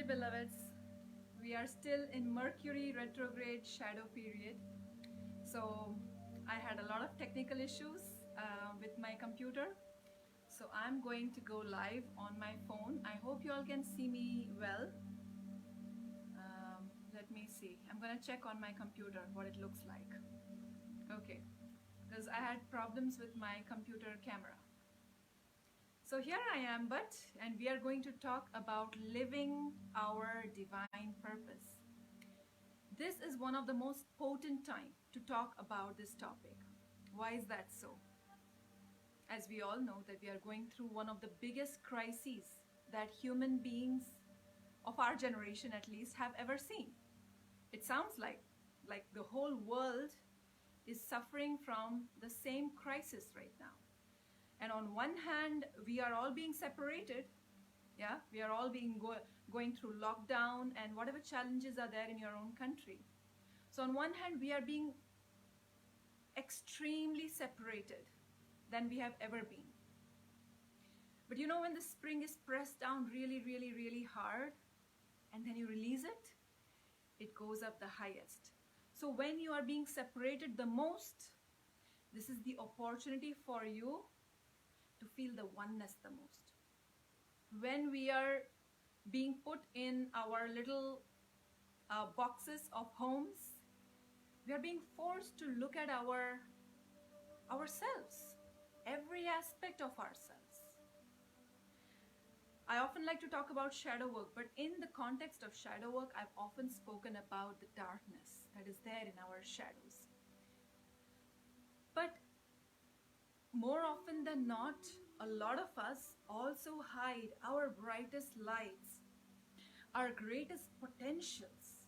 Namaste, beloveds. We are still in Mercury retrograde shadow period. So I had a lot of technical issues with my computer. So I'm going to go live on my phone. I hope you all can see me well. Let me see. I'm gonna check on my computer what it looks like. Okay, because I had problems with my computer camera. So here I am, and we are going to talk about living our divine purpose. This is one of the most potent time to talk about this topic. Why is that so? As we all know that we are going through one of the biggest crises that human beings of our generation at least have ever seen. It sounds like the whole world is suffering from the same crisis right now. And on one hand, we are all being separated. Yeah, we are all going through lockdown and whatever challenges are there in your own country. So on one hand, we are being extremely separated than we have ever been. But you know, when the spring is pressed down really, really, really hard, and then you release it, it goes up the highest. So when you are being separated the most, this is the opportunity for you to feel the oneness the most. When we are being put in our little boxes of homes, we are being forced to look at ourselves, every aspect of ourselves. I often like to talk about shadow work, but in the context of shadow work, I've often spoken about the darkness that is there in our shadows. But more often than not, a lot of us also hide our brightest lights, our greatest potentials,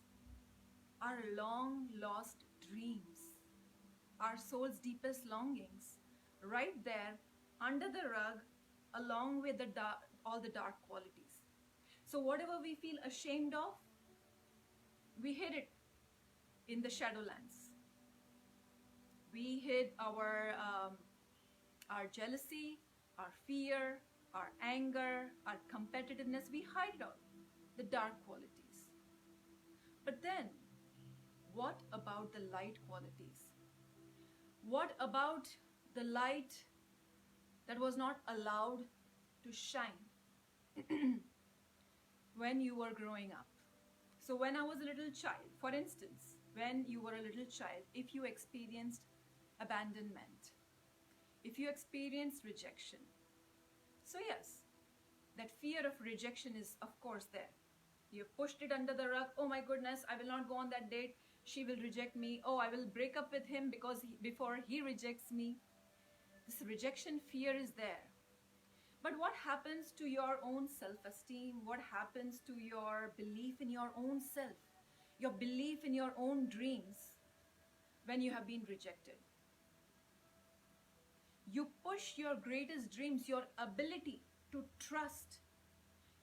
our long lost dreams, our soul's deepest longings, right there under the rug, along with all the dark qualities. So whatever we feel ashamed of, we hid it in the shadowlands. We hid our jealousy, our fear, our anger, our competitiveness. We hide it all, the dark qualities. But then, what about the light qualities? What about the light that was not allowed to shine when you were growing up? So when I was a little child, for instance, when you were a little child, if you experienced abandonment, if you experienced rejection, so yes, that fear of rejection is of course there. You pushed it under the rug. Oh my goodness, I will not go on that date. She will reject me. Oh, I will break up with him before he rejects me. This rejection fear is there. But what happens to your own self-esteem? What happens to your belief in your own self? Your belief in your own dreams when you have been rejected? You push your greatest dreams, your ability to trust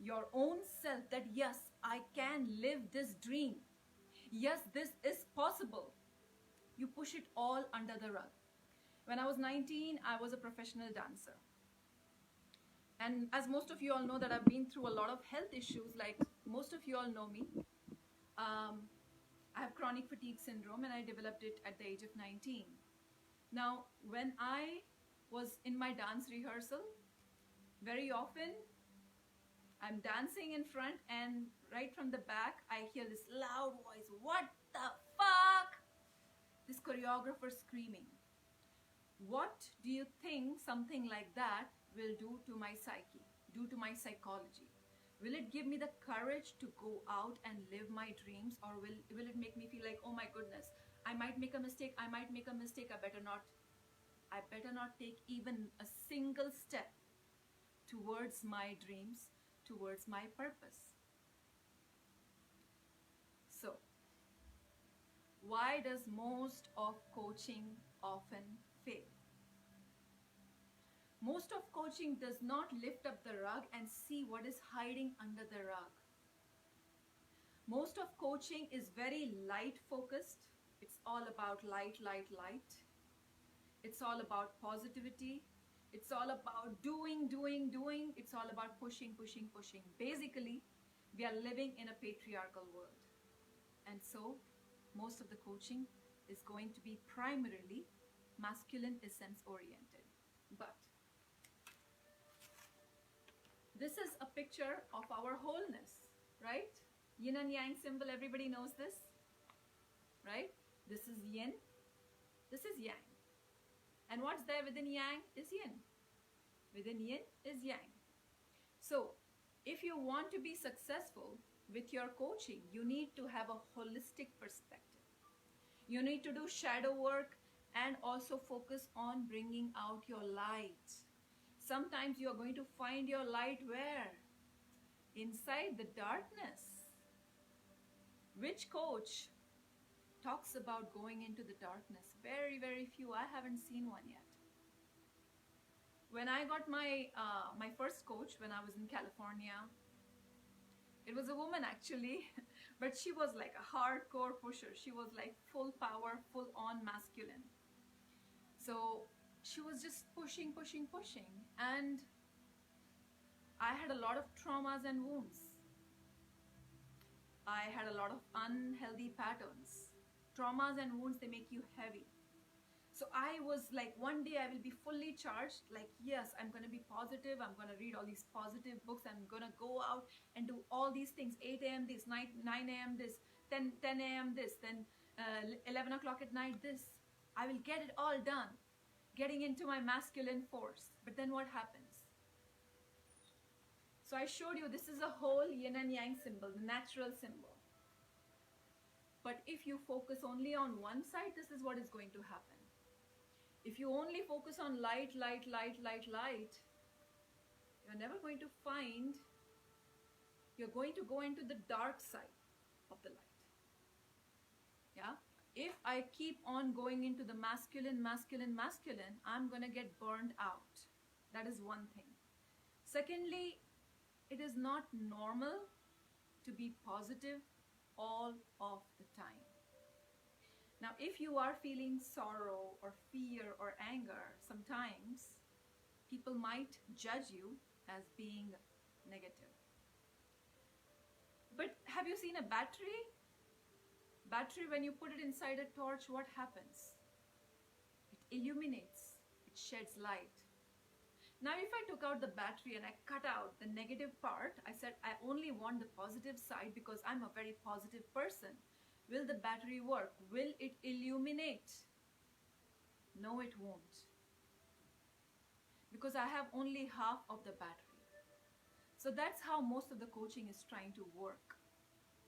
your own self that yes, I can live this dream. Yes, this is possible. You push it all under the rug. When I was 19, I was a professional dancer. And as most of you all know that I've been through a lot of health issues, like most of you all know me. I have chronic fatigue syndrome and I developed it at the age of 19. Now, when I was in my dance rehearsal, very often I'm dancing in front and right from the back, I hear this loud voice, "What the fuck?" This choreographer screaming. What do you think something like that will do to my psyche, do to my psychology? Will it give me the courage to go out and live my dreams, or will it make me feel like, oh my goodness, I might make a mistake, I better not take even a single step towards my dreams, towards my purpose. So, why does most of coaching often fail? Most of coaching does not lift up the rug and see what is hiding under the rug. Most of coaching is very light focused. It's all about light, light, light. It's all about positivity. It's all about doing. It's all about pushing. Basically, We are living in a patriarchal world. And so, most of the coaching is going to be primarily masculine essence oriented. But this is a picture of our wholeness, right? Yin and yang symbol, everybody knows this, right? This is yin, this is yang. And what's there within yang is yin. Within yin is yang. So, if you want to be successful with your coaching, you need to have a holistic perspective. You need to do shadow work and also focus on bringing out your light. Sometimes you are going to find your light where? Inside the darkness. Which coach talks about going into the darkness? Very, very few. I haven't seen one yet. When I got my first coach when I was in California, it was a woman actually, but she was like a hardcore pusher. She was like full power, full on masculine. So she was just pushing, pushing, pushing. And I had a lot of traumas and wounds. I had a lot of unhealthy patterns. Traumas and wounds, they make you heavy. So I was like, one day I will be fully charged, like, yes, I'm going to be positive. I'm going to read all these positive books. I'm going to go out and do all these things. 8 a.m. this, 9 a.m. this, 10 a.m. this, then 11 o'clock at night this. I will get it all done, getting into my masculine force. But then what happens? So I showed you this is a whole yin and yang symbol, the natural symbol. But if you focus only on one side, this is what is going to happen. If you only focus on light, light, light, light, light, you're never going to find, you're going to go into the dark side of the light. Yeah? If I keep on going into the masculine, masculine, masculine, I'm going to get burned out. That is one thing. Secondly, it is not normal to be positive all of the time. Now, if you are feeling sorrow or fear or anger, sometimes people might judge you as being negative. But have you seen a battery? Battery, when you put it inside a torch, what happens? It illuminates, it sheds light. Now, if I took out the battery and I cut out the negative part, I said I only want the positive side because I'm a very positive person. Will the battery work? Will it illuminate? No, it won't. Because I have only half of the battery. So that's how most of the coaching is trying to work.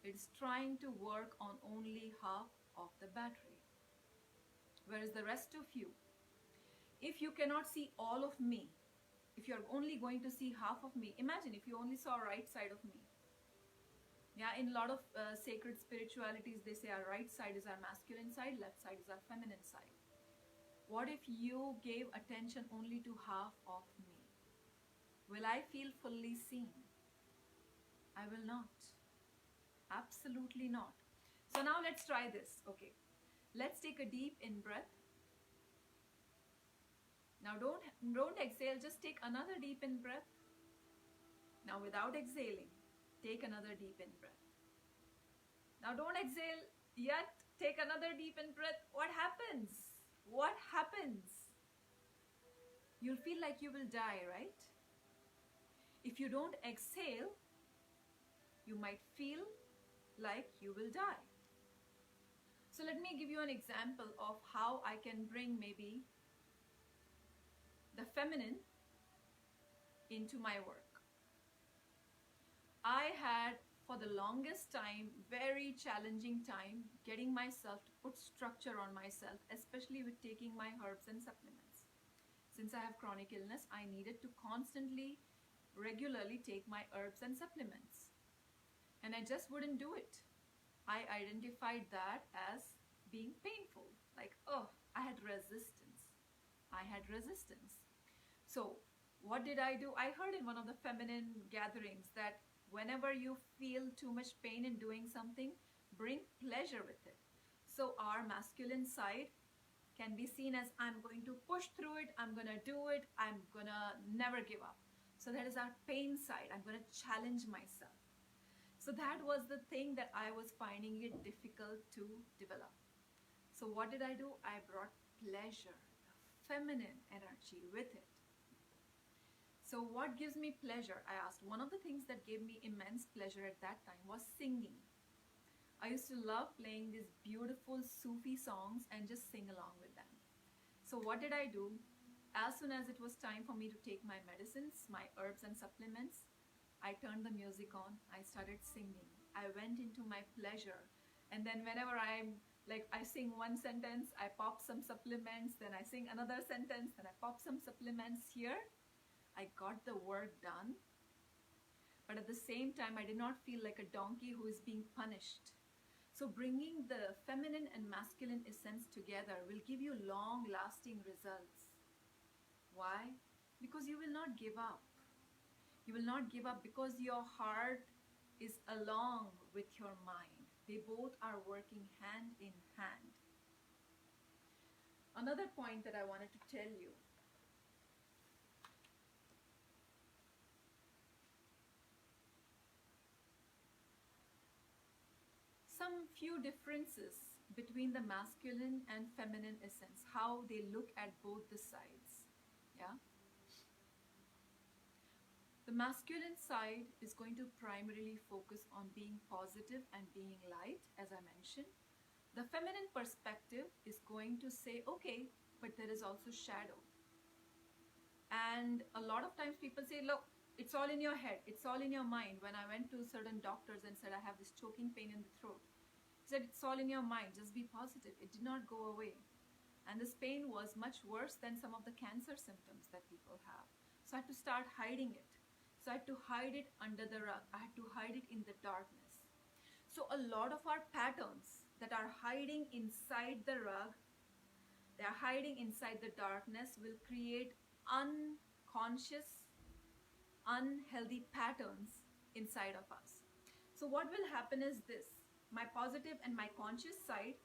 It's trying to work on only half of the battery. Whereas the rest of you, if you cannot see all of me, if you're only going to see half of me, imagine if you only saw right side of me. Yeah, in a lot of sacred spiritualities, they say our right side is our masculine side, left side is our feminine side. What if you gave attention only to half of me? Will I feel fully seen? I will not. Absolutely not. So now let's try this. Okay, let's take a deep in breath. Now don't exhale, just take another deep in breath. Now without exhaling, take another deep in breath. Now don't exhale yet, take another deep in breath. What happens? What happens? You'll feel like you will die, right? If you don't exhale, you might feel like you will die. So let me give you an example of how I can bring maybe the feminine into my work. I had, for the longest time, very challenging time getting myself to put structure on myself, especially with taking my herbs and supplements. Since I have chronic illness, I needed to constantly, regularly take my herbs and supplements. And I just wouldn't do it. I identified that as being painful. Like, oh, I had resistance. I had resistance. So what did I do? I heard in one of the feminine gatherings that whenever you feel too much pain in doing something, bring pleasure with it. So our masculine side can be seen as I'm going to push through it, I'm going to do it, I'm going to never give up. So that is our pain side. I'm going to challenge myself. So that was the thing that I was finding it difficult to develop. So what did I do? I brought pleasure, the feminine energy with it. So what gives me pleasure? I asked. One of the things that gave me immense pleasure at that time was singing. I used to love playing these beautiful Sufi songs and just sing along with them. So what did I do? As soon as it was time for me to take my medicines, my herbs and supplements, I turned the music on. I started singing. I went into my pleasure. And then whenever I sing one sentence, I pop some supplements, then I sing another sentence, then I pop some supplements here. I got the work done. But at the same time, I did not feel like a donkey who is being punished. So bringing the feminine and masculine essence together will give you long-lasting results. Why? Because you will not give up. You will not give up because your heart is along with your mind. They both are working hand in hand. Another point that I wanted to tell you. Some few differences between the masculine and feminine essence, how they look at both the sides. Yeah. The masculine side is going to primarily focus on being positive and being light, as I mentioned. The feminine perspective is going to say, okay, but there is also shadow. And a lot of times people say, look, it's all in your head, it's all in your mind. When I went to certain doctors and said, I have this choking pain in the throat, he said, it's all in your mind, just be positive. It did not go away. And this pain was much worse than some of the cancer symptoms that people have. So I had to start hiding it. So I had to hide it under the rug. I had to hide it in the darkness. So a lot of our patterns that are hiding inside the rug, they are hiding inside the darkness, will create unconscious, unhealthy patterns inside of us. So what will happen is this. My positive and my conscious side.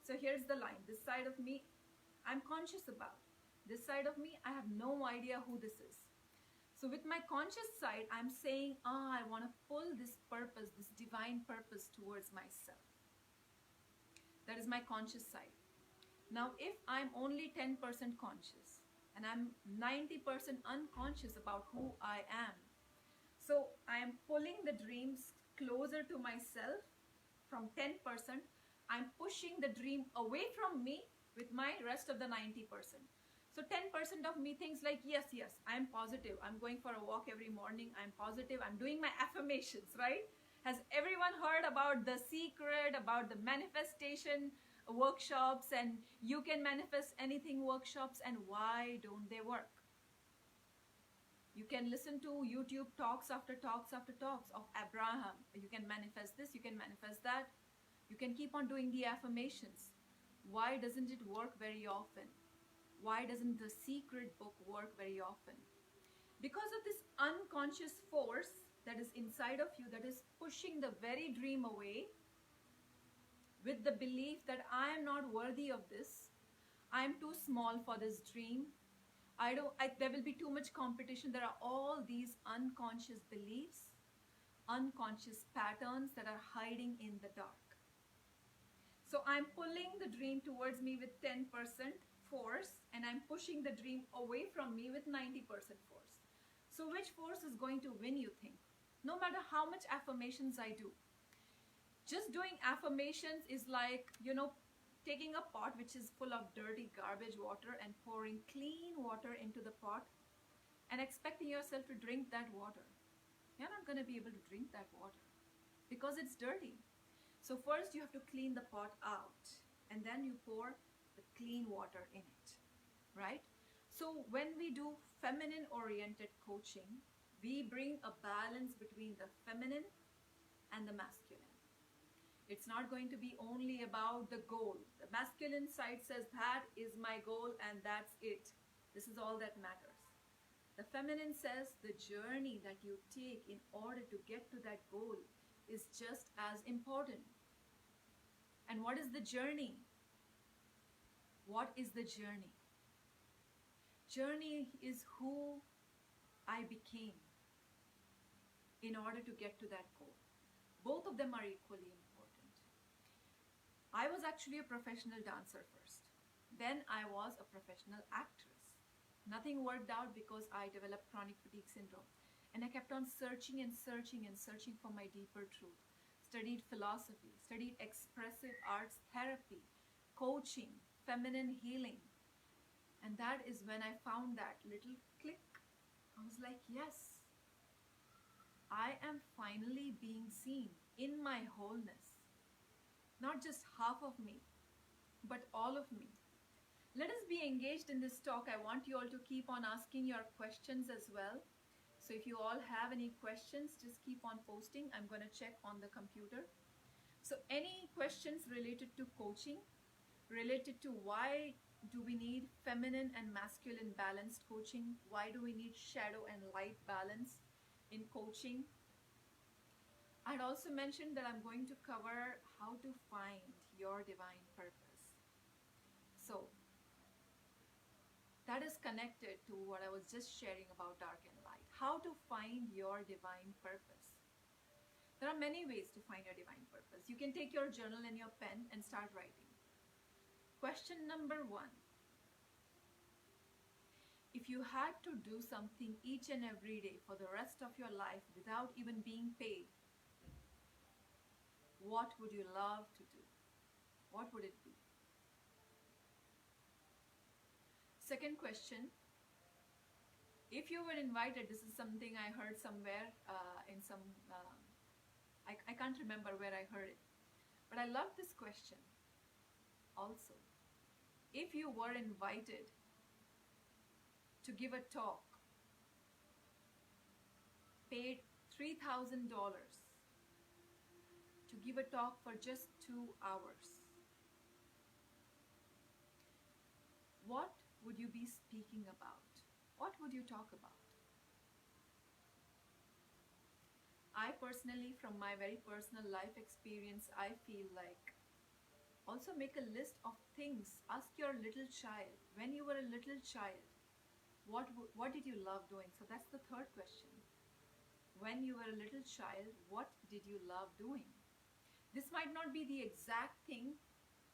So here's the line. This side of me, I'm conscious about. This side of me, I have no idea who this is. So with my conscious side, I'm saying, I want to pull this purpose, this divine purpose towards myself. That is my conscious side. Now, if I'm only 10% conscious and I'm 90% unconscious about who I am, so I am pulling the dreams closer to myself from 10%. I'm pushing the dream away from me with my rest of the 90%. So 10% of me thinks like, yes, I'm positive. I'm going for a walk every morning. I'm positive. I'm doing my affirmations, right? Has everyone heard about The Secret, about the manifestation workshops and you can manifest anything workshops, and why don't they work? You can listen to YouTube talks after talks after talks of Abraham. You can manifest this, you can manifest that. You can keep on doing the affirmations. Why doesn't it work very often? Why doesn't The Secret book work very often? Because of this unconscious force that is inside of you that is pushing the very dream away with the belief that I am not worthy of this. I am too small for this dream. There will be too much competition. There are all these unconscious beliefs, unconscious patterns that are hiding in the dark. So I'm pulling the dream towards me with 10% force and I'm pushing the dream away from me with 90% force. So which force is going to win, you think? No matter how much affirmations I do. Just doing affirmations is like, taking a pot which is full of dirty garbage water and pouring clean water into the pot and expecting yourself to drink that water. You're not going to be able to drink that water because it's dirty. So first you have to clean the pot out and then you pour the clean water in it, right? So when we do feminine oriented coaching, we bring a balance between the feminine and the masculine. It's not going to be only about the goal. The masculine side says that is my goal and that's it. This is all that matters. The feminine says the journey that you take in order to get to that goal is just as important. And what is the journey? What is the journey? Journey is who I became in order to get to that goal. Both of them are equally important. I was actually a professional dancer first. Then I was a professional actress. Nothing worked out because I developed chronic fatigue syndrome. And I kept on searching and searching and searching for my deeper truth. Studied philosophy, studied expressive arts therapy, coaching, feminine healing. And that is when I found that little click. I was like, yes, I am finally being seen in my wholeness. Not just half of me, but all of me. Let us be engaged in this talk. I want you all to keep on asking your questions as well. So if you all have any questions, just keep on posting. I'm going to check on the computer. So any questions related to coaching, related to why do we need feminine and masculine balanced coaching? Why do we need shadow and light balance in coaching? I'd also mentioned that I'm going to cover how to find your divine purpose. So that is connected to what I was just sharing about dark and light. How to find your divine purpose. There are many ways to find your divine purpose. You can take your journal and your pen and start writing. Question number 1. If you had to do something each and every day for the rest of your life without even being paid, what would you love to do? What would it be? Second question. If you were invited, this is something I heard somewhere in some, I can't remember where I heard it, but I love this question also. If you were invited to give a talk, paid $3,000 to give a talk for just 2 hours, what would you be speaking about? What would you talk about? I personally, from my very personal life experience, I feel like also make a list of things. Ask your little child, when you were a little child, what did you love doing? So that's the third question. When you were a little child, what did you love doing? This might not be the exact thing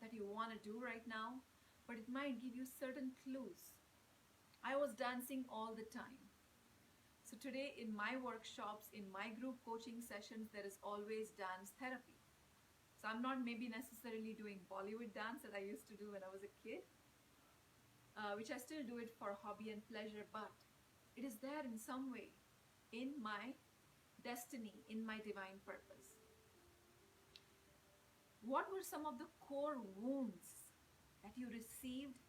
that you want to do right now, but it might give you certain clues. I was dancing all the time. So today in my workshops, in my group coaching sessions, there is always dance therapy. So I'm not maybe necessarily doing Bollywood dance that I used to do when I was a kid, which I still do it for hobby and pleasure, but it is there in some way in my destiny, in my divine purpose. What were some of the core wounds that you received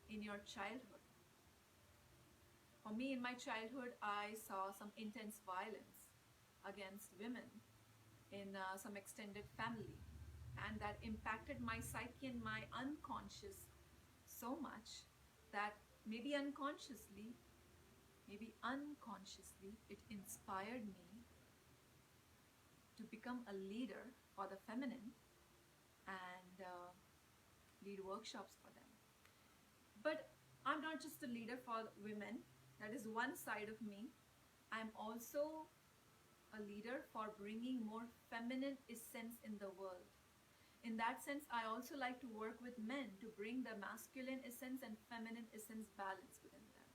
in your childhood? For me, in my childhood, I saw some intense violence against women in some extended family. And that impacted my psyche and my unconscious so much that maybe unconsciously, it inspired me to become a leader for the feminine and lead workshops for them. But I'm not just a leader for women. That is one side of me. I'm also a leader for bringing more feminine essence in the world. In that sense, I also like to work with men to bring the masculine essence and feminine essence balance within them.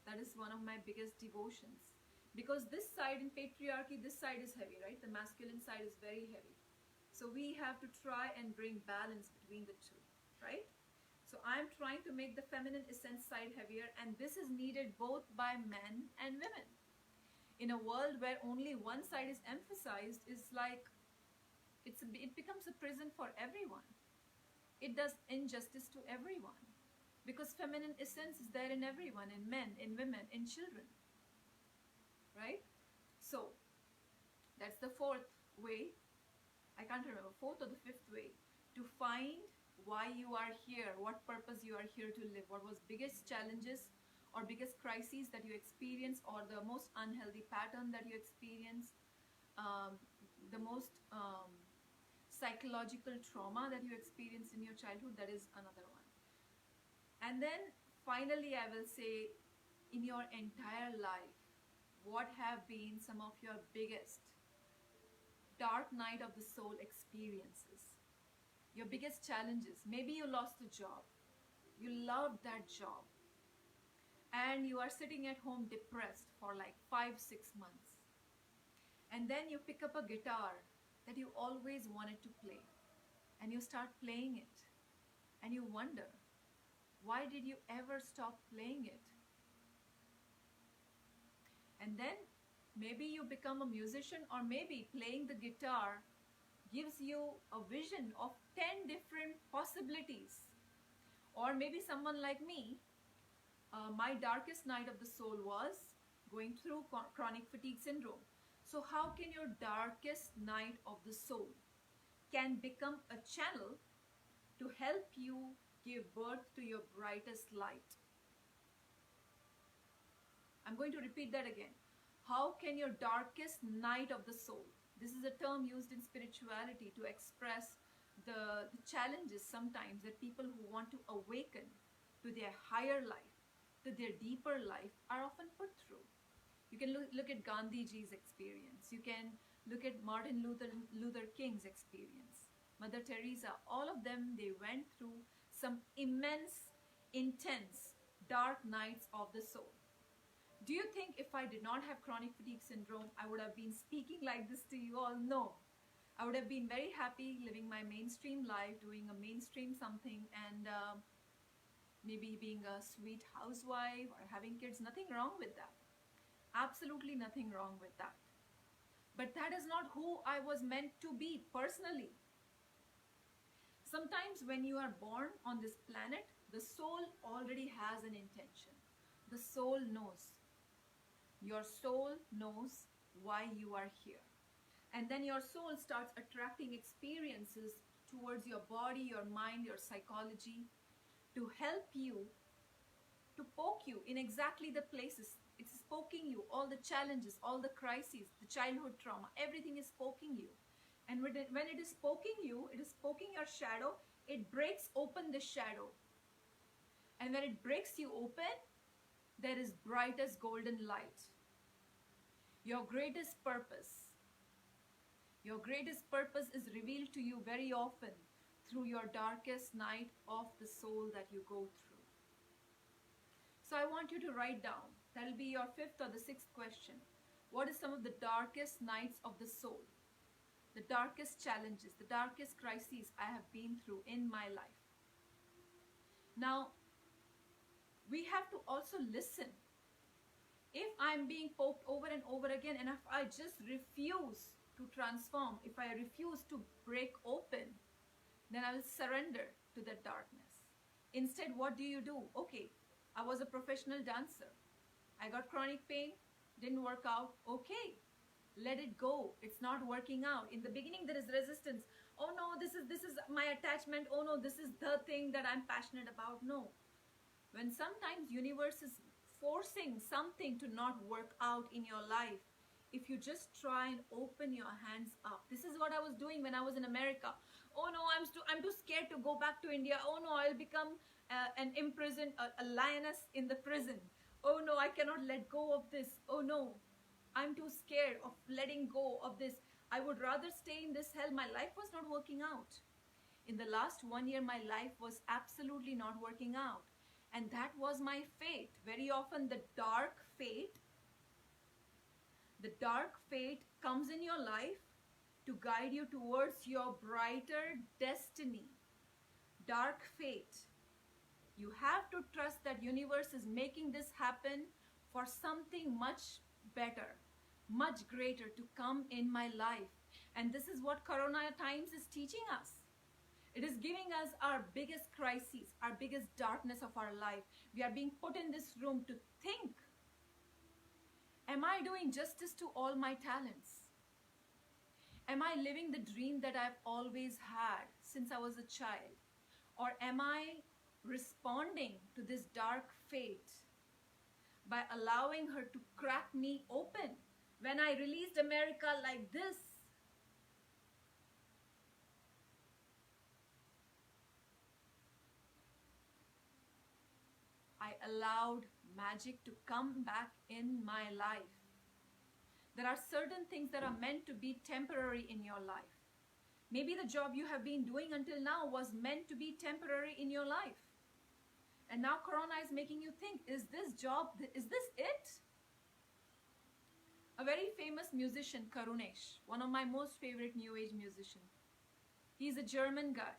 That is one of my biggest devotions. Because this side in patriarchy, this side is heavy, right? The masculine side is very heavy. So we have to try and bring balance between the two, right? So I'm trying to make the feminine essence side heavier, and this is needed both by men and women. In a world where only one side is emphasized, is like, it becomes a prison for everyone. It does injustice to everyone. Because feminine essence is there in everyone, in men, in women, in children. Right? So, that's the fourth way. I can't remember, fourth or the fifth way. To find why you are here, what purpose you are here to live, what was biggest challenges or biggest crises that you experienced, or the most unhealthy pattern that you experienced, the most psychological trauma that you experienced in your childhood. That is another one. And then finally, I will say, in your entire life, what have been some of your biggest dark night of the soul experiences, your biggest challenges. Maybe you lost a job, you loved that job, and you are sitting at home depressed for like 5-6 months. And then you pick up a guitar that you always wanted to play, and you start playing it, and you wonder, why did you ever stop playing it? And then maybe you become a musician, or maybe playing the guitar gives you a vision of 10 different possibilities. Or maybe someone like me, my darkest night of the soul was going through chronic fatigue syndrome. So how can your darkest night of the soul can become a channel to help you give birth to your brightest light? I'm going to repeat that again. How can your darkest night of the soul, this is a term used in spirituality to express the challenges sometimes that people who want to awaken to their higher life, to their deeper life, are often put through. You can look at Gandhiji's experience. You can look at Martin Luther King's experience. Mother Teresa, all of them, they went through some immense, intense, dark nights of the soul. Do you think if I did not have chronic fatigue syndrome, I would have been speaking like this to you all? No. I would have been very happy living my mainstream life, doing a mainstream something, and maybe being a sweet housewife or having kids. Nothing wrong with that. Absolutely nothing wrong with that. But that is not who I was meant to be personally. Sometimes when you are born on this planet, the soul already has an intention. The soul knows. Your soul knows why you are here. And then your soul starts attracting experiences towards your body, your mind, your psychology, to help you, to poke you in exactly the places. It's poking you, all the challenges, all the crises, the childhood trauma, everything is poking you. And when it is poking you, it is poking your shadow, it breaks open the shadow. And when it breaks you open, there is brightest golden light. Your greatest purpose is revealed to you very often through your darkest night of the soul that you go through. So I want you to write down, that'll be your 5th or the 6th question. What is some of the darkest nights of the soul? The darkest challenges, the darkest crises I have been through in my life. Now, we have to also listen. If I'm being poked over and over again, and if I just refuse to transform, if I refuse to break open, then I will surrender to that darkness. Instead, what do? Okay, I was a professional dancer. I got chronic pain, didn't work out. Okay, let it go. It's not working out. In the beginning, there is resistance. Oh no, this is my attachment. Oh no, this is the thing that I'm passionate about. No. When sometimes universe is forcing something to not work out in your life, if you just try and open your hands up. This is what I was doing when I was in America. Oh no, I'm too scared to go back to India. Oh no, I'll become an imprisoned, a lioness in the prison. Oh no, I cannot let go of this. Oh no, I'm too scared of letting go of this. I would rather stay in this hell. My life was not working out. In the last 1 year, my life was absolutely not working out. And that was my fate. Very often the dark fate comes in your life to guide you towards your brighter destiny. Dark fate. You have to trust that universe is making this happen for something much better, much greater to come in my life. And this is what Corona times is teaching us. It is giving us our biggest crises, our biggest darkness of our life. We are being put in this room to think. Am I doing justice to all my talents? Am I living the dream that I've always had since I was a child? Or am I responding to this dark fate by allowing her to crack me open? When I released America like this, I allowed magic to come back in my life. There are certain things that are meant to be temporary in your life. Maybe the job you have been doing until now was meant to be temporary in your life. And now Corona is making you think, is this job, is this it? A very famous musician, Karunesh, one of my most favorite New Age musicians. He's a German guy.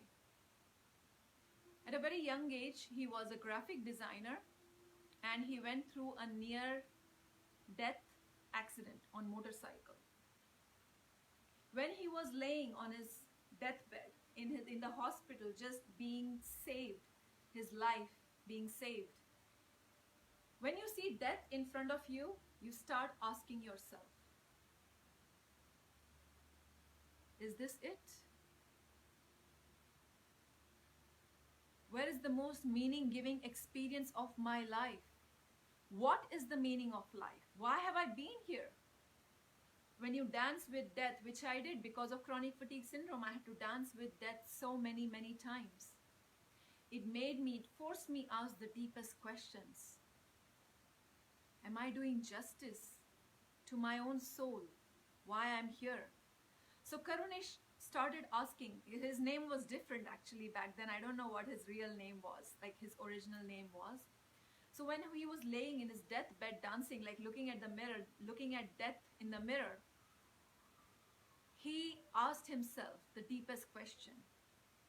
At a very young age, he was a graphic designer and he went through a near-death accident on motorcycle. When he was laying on his deathbed in the hospital, just being saved, his life being saved. When you see death in front of you, you start asking yourself, is this it? Where is the most meaning-giving experience of my life? What is the meaning of life? Why have I been here? When you dance with death, which I did because of chronic fatigue syndrome, I had to dance with death so many times. It forced me ask the deepest questions. Am I doing justice to my own soul? Why I'm here? So Karunesh started asking. His name was different actually back then. I don't know what his real name was, like his original name was. So when he was laying in his deathbed dancing, like looking at the mirror, looking at death in the mirror, he asked himself the deepest question.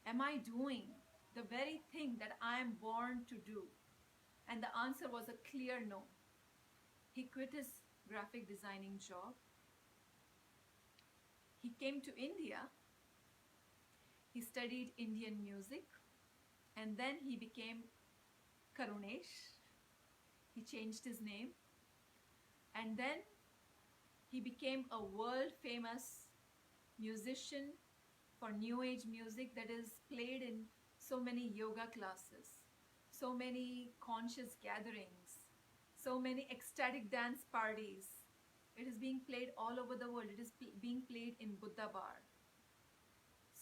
Am I doing the very thing that I am born to do? And the answer was a clear no. He quit his graphic designing job. He came to India. He studied Indian music. And then he became Karunesh. He changed his name. And then he became a world famous musician for New Age music that is played in so many yoga classes, so many conscious gatherings, so many ecstatic dance parties. It is being played all over the world. It is being played in Buddha bar.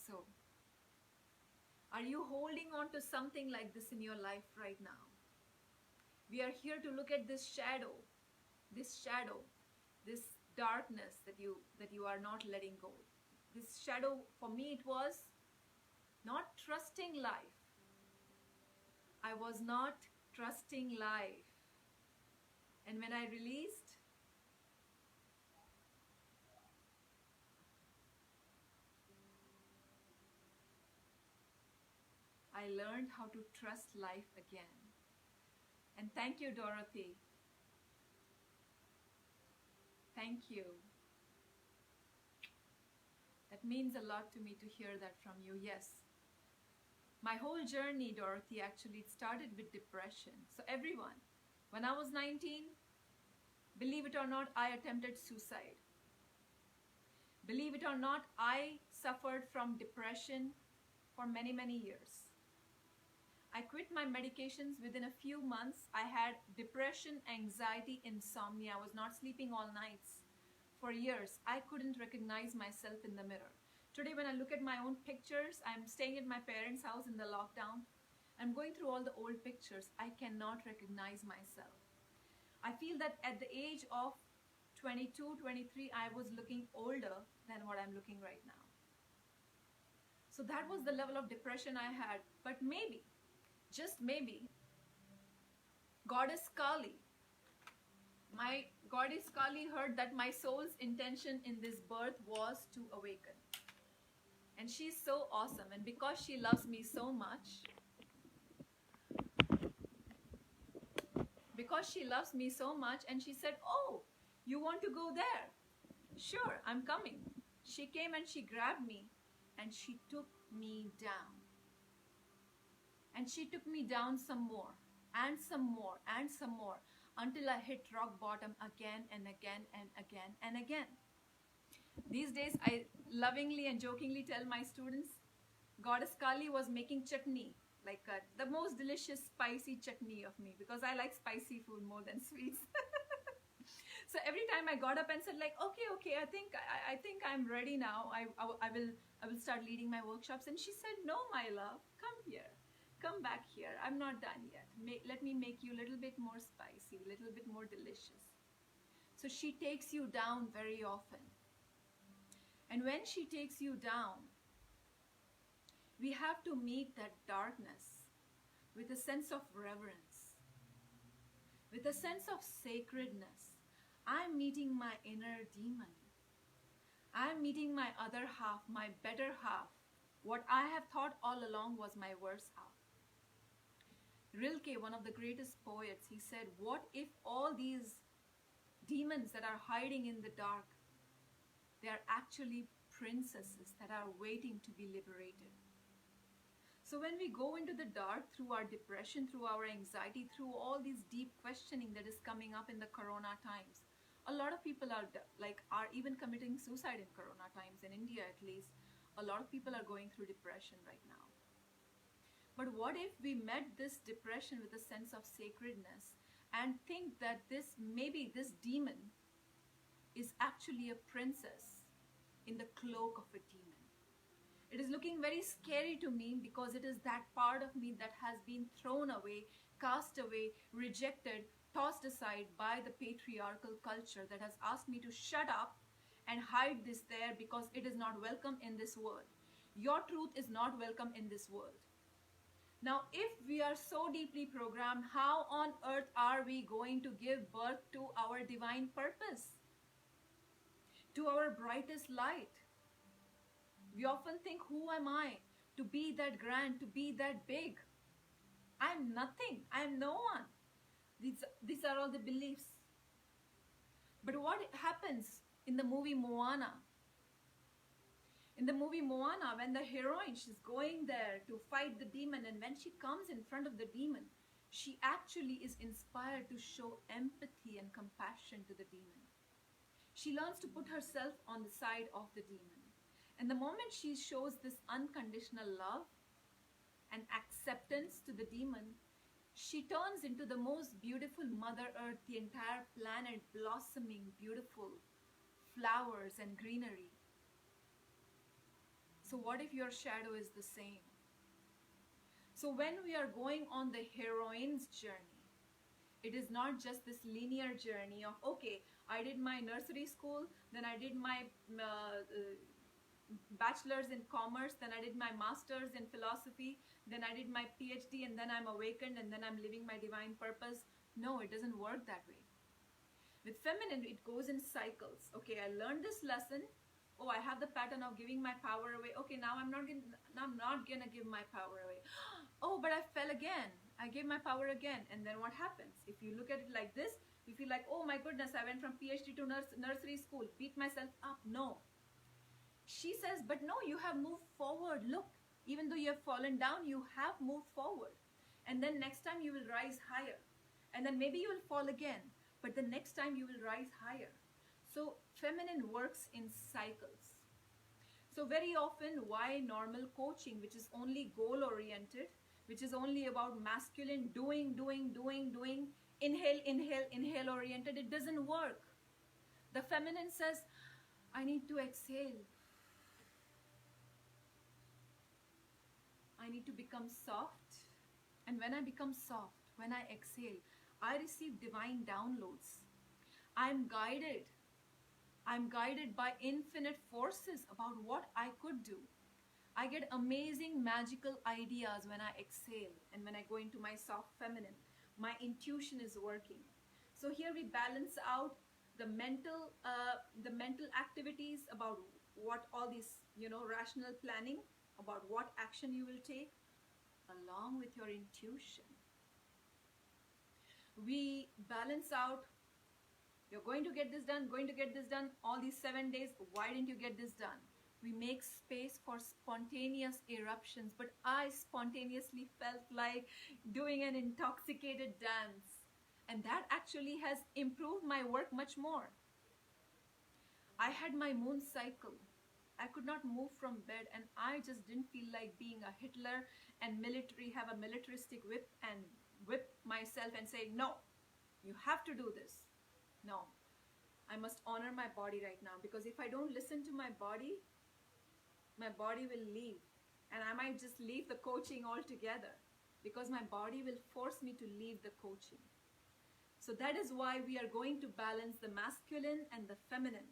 So, are you holding on to something like this in your life right now? We are here to look at this shadow, this darkness that you are not letting go. This shadow, for me, it was not trusting life. I was not trusting life. And when I released, I learned how to trust life again. And thank you, Dorothy. Thank you. That means a lot to me to hear that from you. Yes. My whole journey, Dorothy, actually it started with depression. So everyone, when I was 19, believe it or not, I attempted suicide. Believe it or not, I suffered from depression for many years. I quit my medications within a few months. I had depression, anxiety, insomnia. I was not sleeping all nights for years. I couldn't recognize myself in the mirror. Today, when I look at my own pictures, I'm staying at my parents' house in the lockdown. I'm going through all the old pictures. I cannot recognize myself. I feel that at the age of 22, 23, I was looking older than what I'm looking right now. So that was the level of depression I had. But maybe, just maybe, Goddess Kali, my Goddess Kali heard that my soul's intention in this birth was to awaken. And she's so awesome. And because she loves me so much, and she said, oh, you want to go there? Sure, I'm coming. She came and she grabbed me and she took me down. And she took me down some more and some more and some more until I hit rock bottom again and again and again and again. These days, I lovingly and jokingly tell my students, Goddess Kali was making chutney, like the most delicious spicy chutney of me, because I like spicy food more than sweets. So every time I got up and said like, okay, I think I'm ready now. I will start leading my workshops. And she said, no, my love, come here. Come back here. I'm not done yet. Let me make you a little bit more spicy, a little bit more delicious. So she takes you down very often. And when she takes you down, we have to meet that darkness with a sense of reverence, with a sense of sacredness. I'm meeting my inner demon. I'm meeting my other half, my better half. What I have thought all along was my worse half. Rilke, one of the greatest poets, he said, what if all these demons that are hiding in the dark, they are actually princesses that are waiting to be liberated. So when we go into the dark through our depression, through our anxiety, through all these deep questioning that is coming up in the corona times, a lot of people are even committing suicide in corona times, in India at least. A lot of people are going through depression right now. But what if we met this depression with a sense of sacredness and think that maybe this demon is actually a princess in the cloak of a demon. It is looking very scary to me because it is that part of me that has been thrown away, cast away, rejected, tossed aside by the patriarchal culture that has asked me to shut up and hide this there because it is not welcome in this world. Your truth is not welcome in this world. Now, if we are so deeply programmed, how on earth are we going to give birth to our divine purpose? To our brightest light? We often think, who am I to be that grand, to be that big? I'm nothing. I'm no one. These are all the beliefs. But what happens in the movie Moana? In the movie Moana, when the heroine, she's going there to fight the demon, and when she comes in front of the demon, she actually is inspired to show empathy and compassion to the demon. She learns to put herself on the side of the demon. And the moment she shows this unconditional love and acceptance to the demon, she turns into the most beautiful Mother Earth, the entire planet blossoming, beautiful flowers and greenery. So what if your shadow is the same? So when we are going on the heroine's journey, it is not just this linear journey of, okay, I did my nursery school, then I did my bachelor's in commerce, then I did my master's in philosophy, then I did my PhD, and then I'm awakened, and then I'm living my divine purpose. No, it doesn't work that way. With feminine, it goes in cycles. Okay, I learned this lesson. Oh, I have the pattern of giving my power away. Okay, now I'm not gonna give my power away. Oh, but I fell again. I gave my power again. And then what happens? If you look at it like this, you feel like, oh my goodness, I went from PhD to nursery school, beat myself up. No. She says, but no, you have moved forward. Look, even though you have fallen down, you have moved forward. And then next time you will rise higher. And then maybe you will fall again, but the next time you will rise higher. So feminine works in cycles. So very often, why normal coaching, which is only goal-oriented, which is only about masculine doing, inhale, inhale, inhale oriented, it doesn't work. The feminine says, I need to exhale. I need to become soft. And when I become soft, when I exhale, I receive divine downloads. I'm guided by infinite forces about what I could do. I get amazing magical ideas when I exhale and when I go into my soft feminine. My intuition is working. So here we balance out the mental activities about what all these, rational planning, about what action you will take, along with your intuition. We balance out, you're going to get this done, all these 7 days, why didn't you get this done? We make space for spontaneous eruptions, but I spontaneously felt like doing an intoxicated dance. And that actually has improved my work much more. I had my moon cycle. I could not move from bed, and I just didn't feel like being a Hitler and have a militaristic whip and whip myself and say, no, you have to do this. No, I must honor my body right now, because if I don't listen to my body will leave, and I might just leave the coaching altogether because my body will force me to leave the coaching. So that is why we are going to balance the masculine and the feminine.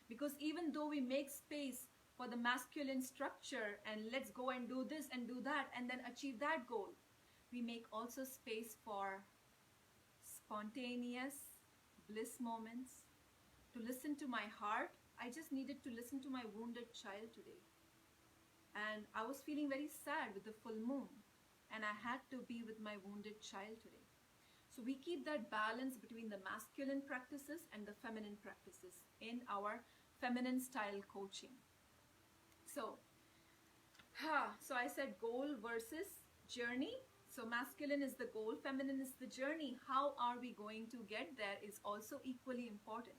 Because even though we make space for the masculine structure and let's go and do this and do that and then achieve that goal, we make also space for spontaneous bliss moments, to listen to my heart. I just needed to listen to my wounded child today. And I was feeling very sad with the full moon, and I had to be with my wounded child today. So we keep that balance between the masculine practices and the feminine practices in our feminine style coaching. So I said goal versus journey. So masculine is the goal, feminine is the journey. How are we going to get there is also equally important.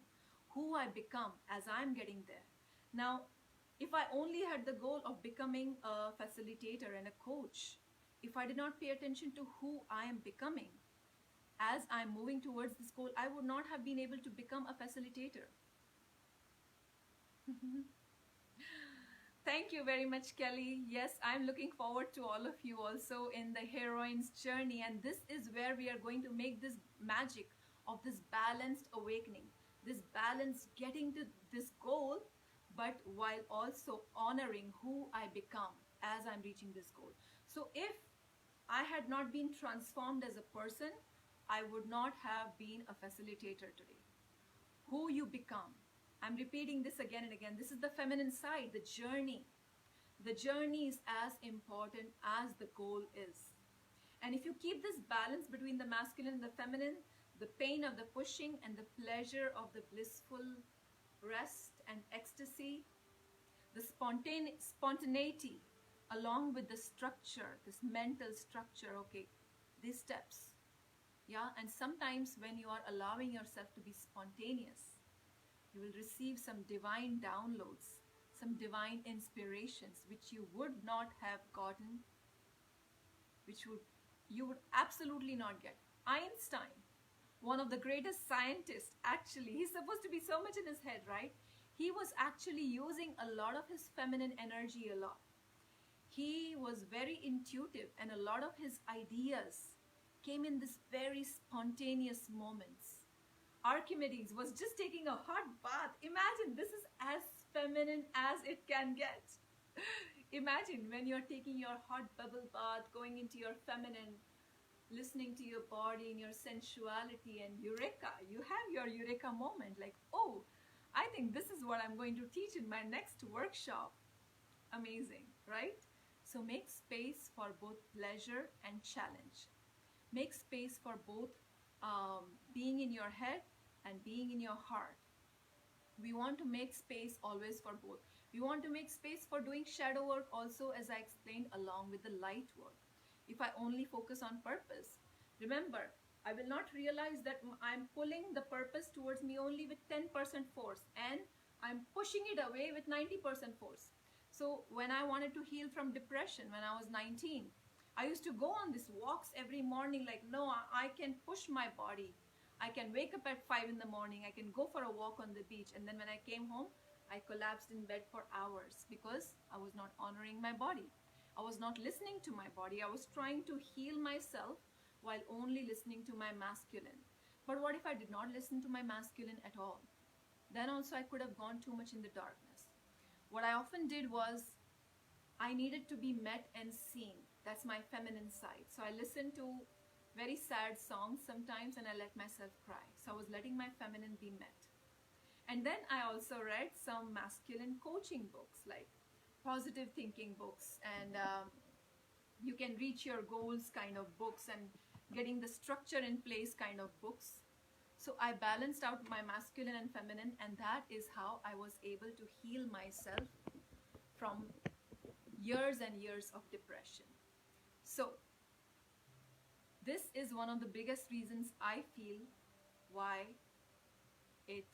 Who I become as I'm getting there. Now, if I only had the goal of becoming a facilitator and a coach, if I did not pay attention to who I am becoming as I'm moving towards this goal, I would not have been able to become a facilitator. Thank you very much, Kelly. Yes, I'm looking forward to all of you also in the Heroine's Journey. And this is where we are going to make this magic of this balanced awakening, this balance getting to this goal, but while also honoring who I become as I'm reaching this goal. So if I had not been transformed as a person, I would not have been a facilitator today. Who you become. I'm repeating this again and again. This is the feminine side, the journey. The journey is as important as the goal is. And if you keep this balance between the masculine and the feminine, the pain of the pushing and the pleasure of the blissful rest and ecstasy, the spontaneity along with the structure, this mental structure, okay, these steps. Yeah, and sometimes when you are allowing yourself to be spontaneous, you will receive some divine downloads, some divine inspirations which you would not have gotten, you would absolutely not get. Einstein, one of the greatest scientists, actually, he's supposed to be so much in his head, right? He was actually using a lot of his feminine energy a lot. He was very intuitive, and a lot of his ideas came in this very spontaneous moments. Archimedes was just taking a hot bath. Imagine, this is as feminine as it can get. Imagine when you're taking your hot bubble bath, going into your feminine, listening to your body and your sensuality, and eureka, you have your eureka moment, like, oh, I think this is what I'm going to teach in my next workshop. Amazing, right? So make space for both pleasure and challenge. Make space for both being in your head and being in your heart. We want to make space always for both. We want to make space for doing shadow work also, as I explained, along with the light work. If I only focus on purpose, remember, I will not realize that I'm pulling the purpose towards me only with 10% force, and I'm pushing it away with 90% force. So when I wanted to heal from depression when I was 19, I used to go on these walks every morning like, no, I can push my body. I can wake up at 5 in the morning. I can go for a walk on the beach. And then when I came home, I collapsed in bed for hours because I was not honoring my body. I was not listening to my body. I was trying to heal myself while only listening to my masculine. But what if I did not listen to my masculine at all? Then also I could have gone too much in the darkness. What I often did was I needed to be met and seen. That's my feminine side. So I listened to very sad songs sometimes and I let myself cry. So I was letting my feminine be met. And then I also read some masculine coaching books, like positive thinking books, and you can reach your goals kind of books, and getting the structure in place kind of books. So I balanced out my masculine and feminine, and that is how I was able to heal myself from years and years of depression. So this is one of the biggest reasons I feel why it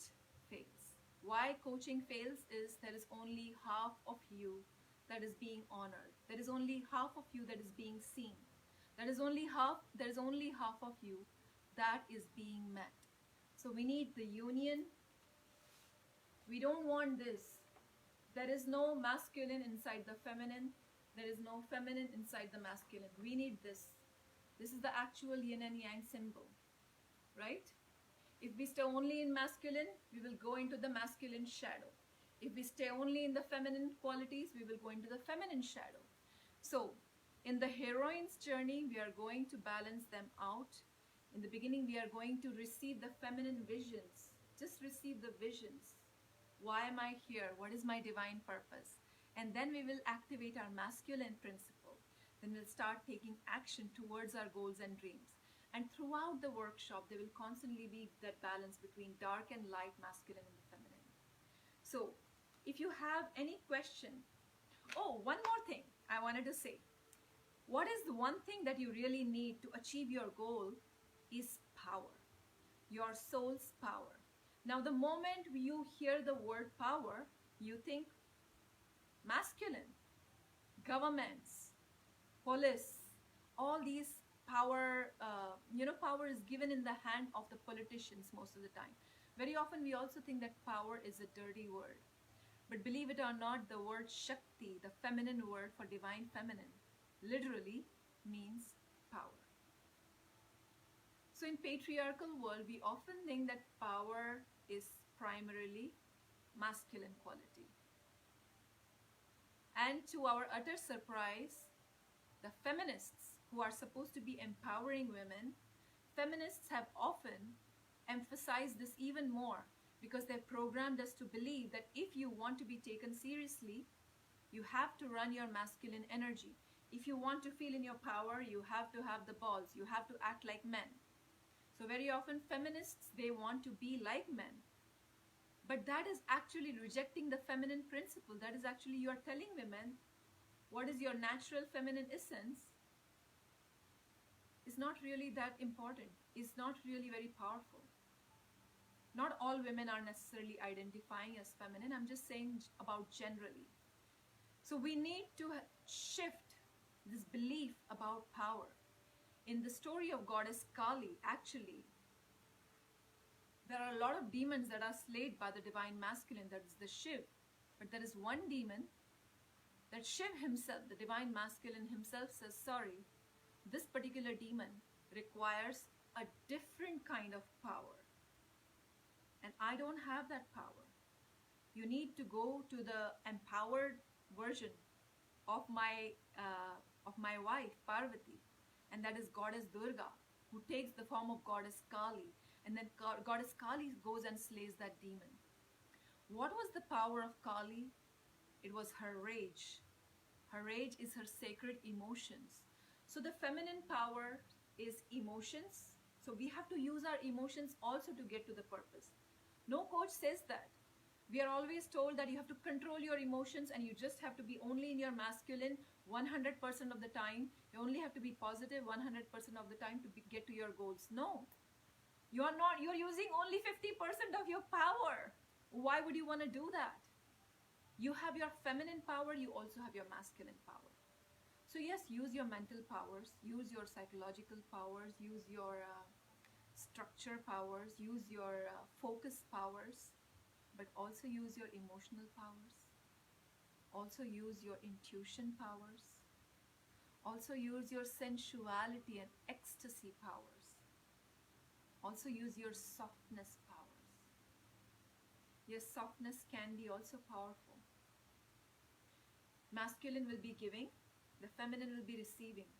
fails. Why coaching fails is there is only half of you that is being honored. There is only half of you that is being seen. There is only half of you that is being met. So we need the union. We don't want this. There is no masculine inside the feminine. There is no feminine inside the masculine. We need this. This is the actual yin and yang symbol. right? If we stay only in masculine, we will go into the masculine shadow. If we stay only in the feminine qualities, we will go into the feminine shadow. So, in the heroine's journey, we are going to balance them out. In the beginning, we are going to receive the feminine visions. Just receive the visions. Why am I here? What is my divine purpose? And then we will activate our masculine principle. Then we'll start taking action towards our goals and dreams. And throughout the workshop, there will constantly be that balance between dark and light, masculine and the feminine. So, if you have any question, oh, one more thing I wanted to say. What is the one thing that you really need to achieve your goal is power, your soul's power. Now, the moment you hear the word power, you think masculine, governments, police, all these power, power is given in the hand of the politicians most of the time. Very often we also think that power is a dirty word. But believe it or not, the word Shakti, the feminine word for divine feminine, literally means power. So in patriarchal world, we often think that power is primarily masculine quality. And to our utter surprise, the feminists who are supposed to be empowering women, feminists have often emphasized this even more because they've programmed us to believe that if you want to be taken seriously, you have to run your masculine energy. If you want to feel in your power, you have to have the balls. You have to act like men. So very often feminists, they want to be like men. But that is actually rejecting the feminine principle. That is actually, you are telling women what is your natural feminine essence is not really that important, is not really very powerful. Not all women are necessarily identifying as feminine. I'm just saying about generally. So we need to shift this belief about power. In the story of goddess Kali, actually, there are a lot of demons that are slayed by the divine masculine, that is the Shiv. But there is one demon that Shiv himself, the divine masculine himself, says, sorry, this particular demon requires a different kind of power. And I don't have that power. You need to go to the empowered version of my wife, Parvati. And that is goddess Durga, who takes the form of goddess Kali. And then goddess Kali goes and slays that demon. What was the power of Kali? It was her rage. Her rage is her sacred emotions. So the feminine power is emotions. So we have to use our emotions also to get to the purpose. No coach says that. We are always told that you have to control your emotions and you just have to be only in your masculine 100% of the time. You only have to be positive 100% of the time to get to your goals. No. You are not. You're using only 50% of your power. Why would you want to do that? You have your feminine power. You also have your masculine power. So yes, use your mental powers. Use your psychological powers. Use your structure powers. Use your focus powers. But also use your emotional powers. Also use your intuition powers. Also use your sensuality and ecstasy powers. Also use your softness powers. Your softness can be also powerful. Masculine will be giving, the feminine will be receiving.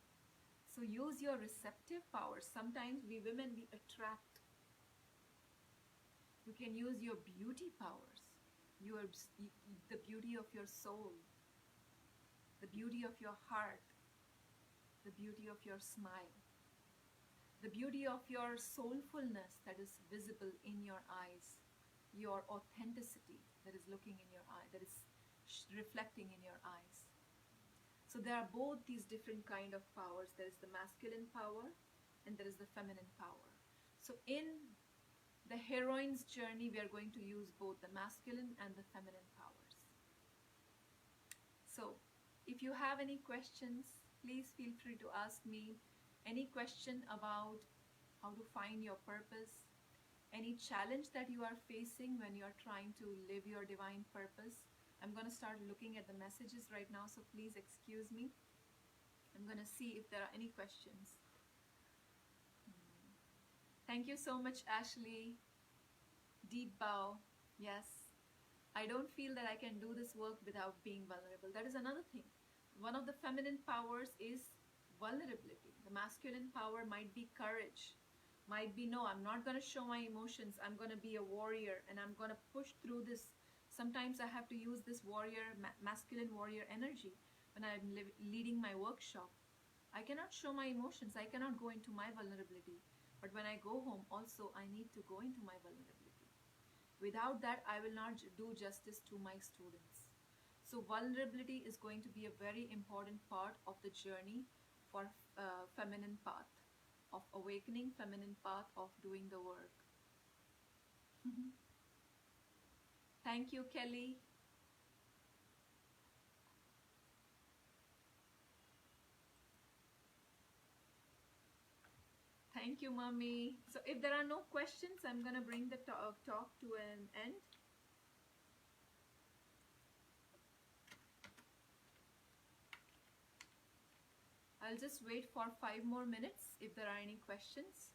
So use your receptive powers. Sometimes we women, we attract. You can use your beauty powers, the beauty of your soul, the beauty of your heart, the beauty of your smile, the beauty of your soulfulness that is visible in your eyes, your authenticity that is looking in your eye, that is reflecting in your eyes. So there are both these different kind of powers. There is the masculine power and there is the feminine power. So in the heroine's journey, we are going to use both the masculine and the feminine powers. So if you have any questions, please feel free to ask me any question about how to find your purpose, any challenge that you are facing when you are trying to live your divine purpose. I'm going to start looking at the messages right now, so please excuse me. I'm going to see if there are any questions. Thank you so much, Ashley. Deep bow. Yes. I don't feel that I can do this work without being vulnerable. That is another thing. One of the feminine powers is vulnerability. The masculine power might be courage, might be no, I'm not going to show my emotions. I'm going to be a warrior and I'm going to push through this. Sometimes I have to use this warrior, masculine warrior energy when I'm leading my workshop. I cannot show my emotions. I cannot go into my vulnerability. But when I go home, also, I need to go into my vulnerability. Without that, I will not do justice to my students. So vulnerability is going to be a very important part of the journey for feminine path, of awakening, feminine path of doing the work. Thank you, Kelly. Thank you, Mommy. So if there are no questions, I'm going to bring the talk to an end. I'll just wait for 5 more minutes if there are any questions.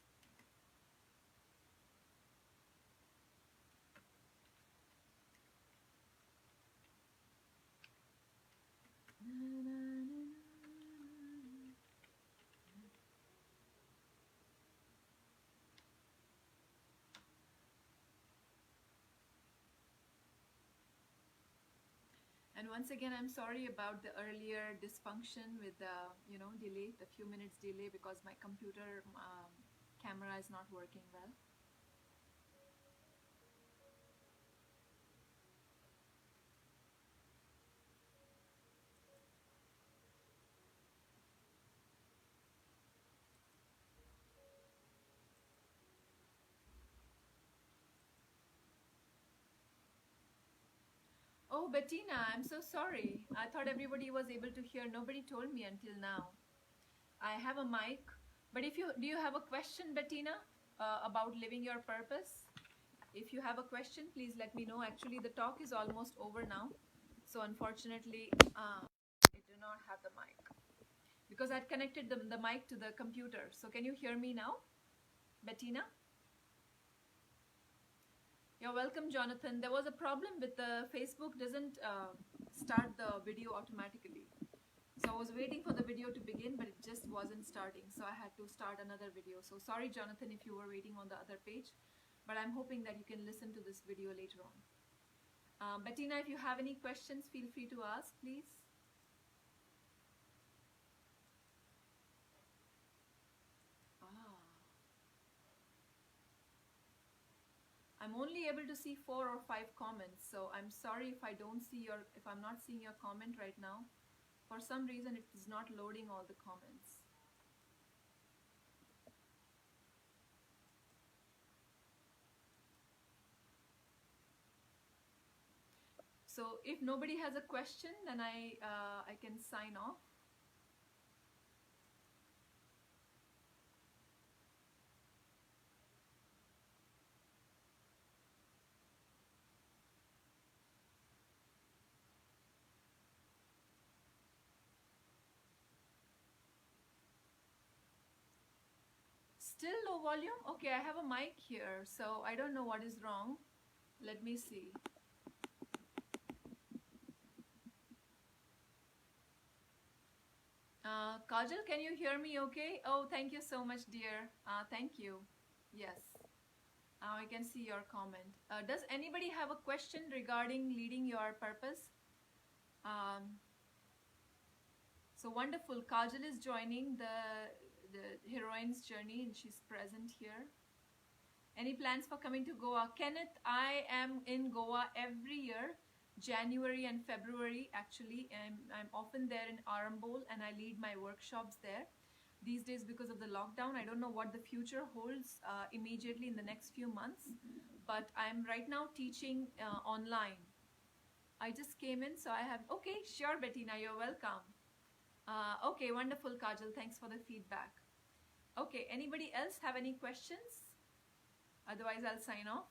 And once again, I'm sorry about the earlier dysfunction with the, delay, the few minutes delay, because my computer camera is not working well. Oh, Bettina, I'm so sorry. I thought everybody was able to hear. Nobody told me until now. I have a mic, but do you have a question, Bettina, about living your purpose? If you have a question, please let me know. Actually, the talk is almost over now, so unfortunately, I do not have the mic because I connected the mic to the computer. So can you hear me now, Bettina? You're welcome, Jonathan. There was a problem with the Facebook doesn't start the video automatically. So I was waiting for the video to begin, but it just wasn't starting. So I had to start another video. So sorry, Jonathan, if you were waiting on the other page, but I'm hoping that you can listen to this video later on. Bettina, if you have any questions, feel free to ask, please. I'm only able to see 4 or 5 comments, so I'm sorry if if I'm not seeing your comment right now. For some reason, it is not loading all the comments. So if nobody has a question, then I can sign off. Still low volume? Okay, I have a mic here, so I don't know what is wrong. Let me see. Kajal, can you hear me okay? Oh, thank you so much, dear. Thank you. Yes. I can see your comment. Does anybody have a question regarding leading your purpose? So wonderful. Kajal is joining the heroine's journey and she's present here. Any plans for coming to Goa? Kenneth, I am in Goa every year, January and February actually. I'm often there in Arambol and I lead my workshops there. These days, because of the lockdown, I don't know what the future holds immediately in the next few months, but I'm right now teaching online. I just came in, so I have, okay, sure, Bettina, you're welcome. Okay, wonderful, Kajal. Thanks for the feedback. Okay, anybody else have any questions? Otherwise, I'll sign off.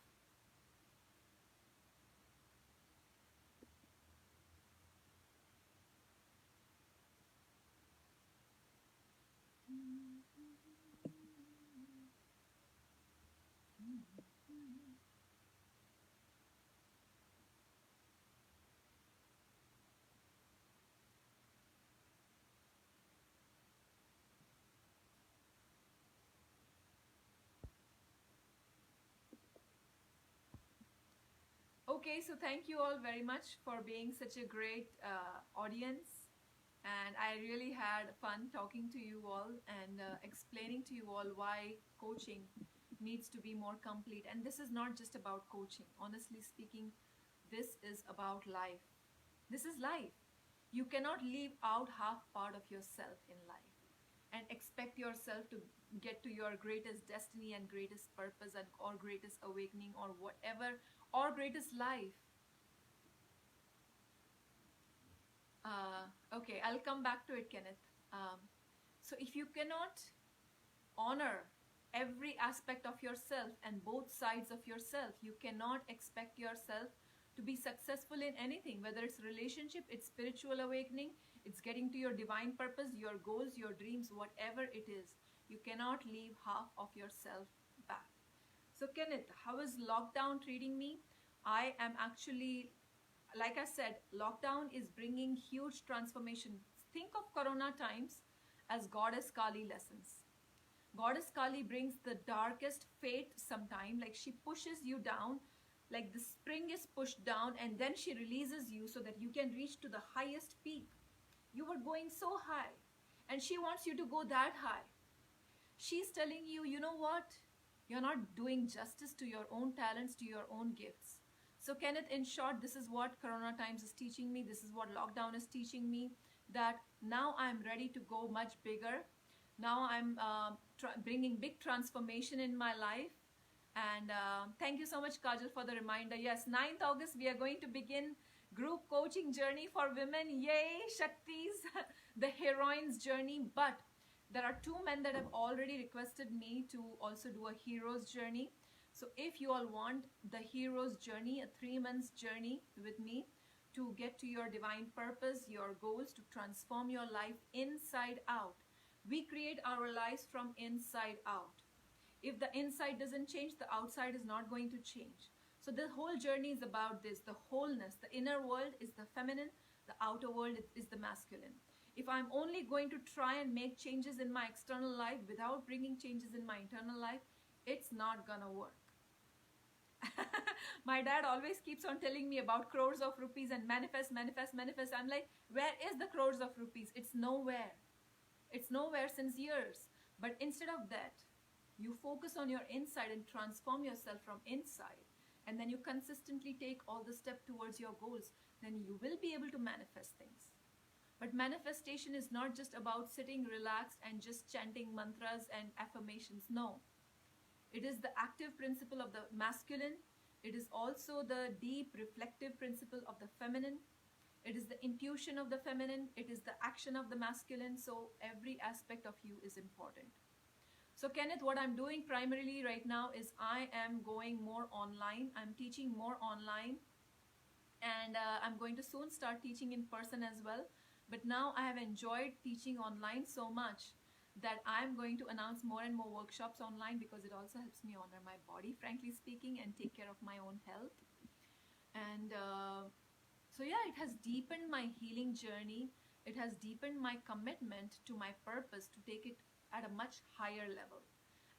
Okay, so thank you all very much for being such a great audience. And I really had fun talking to you all and explaining to you all why coaching needs to be more complete. And this is not just about coaching. Honestly speaking, this is about life. This is life. You cannot leave out half part of yourself in life and expect yourself to get to your greatest destiny and greatest purpose and or greatest awakening or whatever, or greatest life. Okay, I'll come back to it, Kenneth. So if you cannot honor every aspect of yourself and both sides of yourself, you cannot expect yourself to be successful in anything, whether it's relationship, it's spiritual awakening, it's getting to your divine purpose, your goals, your dreams, whatever it is. You cannot leave half of yourself back. So Kenneth, how is lockdown treating me? I am actually, like I said, lockdown is bringing huge transformation. Think of Corona times as Goddess Kali lessons. Goddess Kali brings the darkest fate sometime, like she pushes you down, like the spring is pushed down and then she releases you so that you can reach to the highest peak. You were going so high and she wants you to go that high. She's telling you, you know what? You're not doing justice to your own talents, to your own gifts. So Kenneth, in short, this is what Corona times is teaching me. This is what lockdown is teaching me, that now I'm ready to go much bigger. Now I'm bringing big transformation in my life. And thank you so much, Kajal, for the reminder. Yes, 9th August, we are going to begin group coaching journey for women. Yay, Shaktis, the heroine's journey. But there are 2 men that have already requested me to also do a hero's journey. So if you all want the hero's journey, a 3 months journey with me to get to your divine purpose, your goals, to transform your life inside out. We create our lives from inside out. If the inside doesn't change, the outside is not going to change. So the whole journey is about this, the wholeness. The inner world is the feminine, the outer world is the masculine. If I'm only going to try and make changes in my external life without bringing changes in my internal life, it's not gonna work. My dad always keeps on telling me about crores of rupees and manifest, manifest, manifest. I'm like, where is the crores of rupees? It's nowhere. It's nowhere since years. But instead of that, you focus on your inside and transform yourself from inside. And then you consistently take all the steps towards your goals. Then you will be able to manifest things. But manifestation is not just about sitting relaxed and just chanting mantras and affirmations. No. It is the active principle of the masculine. It is also the deep reflective principle of the feminine. It is the intuition of the feminine. It is the action of the masculine. So every aspect of you is important. So Kenneth, what I'm doing primarily right now is I am going more online. I'm teaching more online. And I'm going to soon start teaching in person as well. But now I have enjoyed teaching online so much that I'm going to announce more and more workshops online, because it also helps me honor my body, frankly speaking, and take care of my own health. And so yeah, it has deepened my healing journey. It has deepened my commitment to my purpose to take it at a much higher level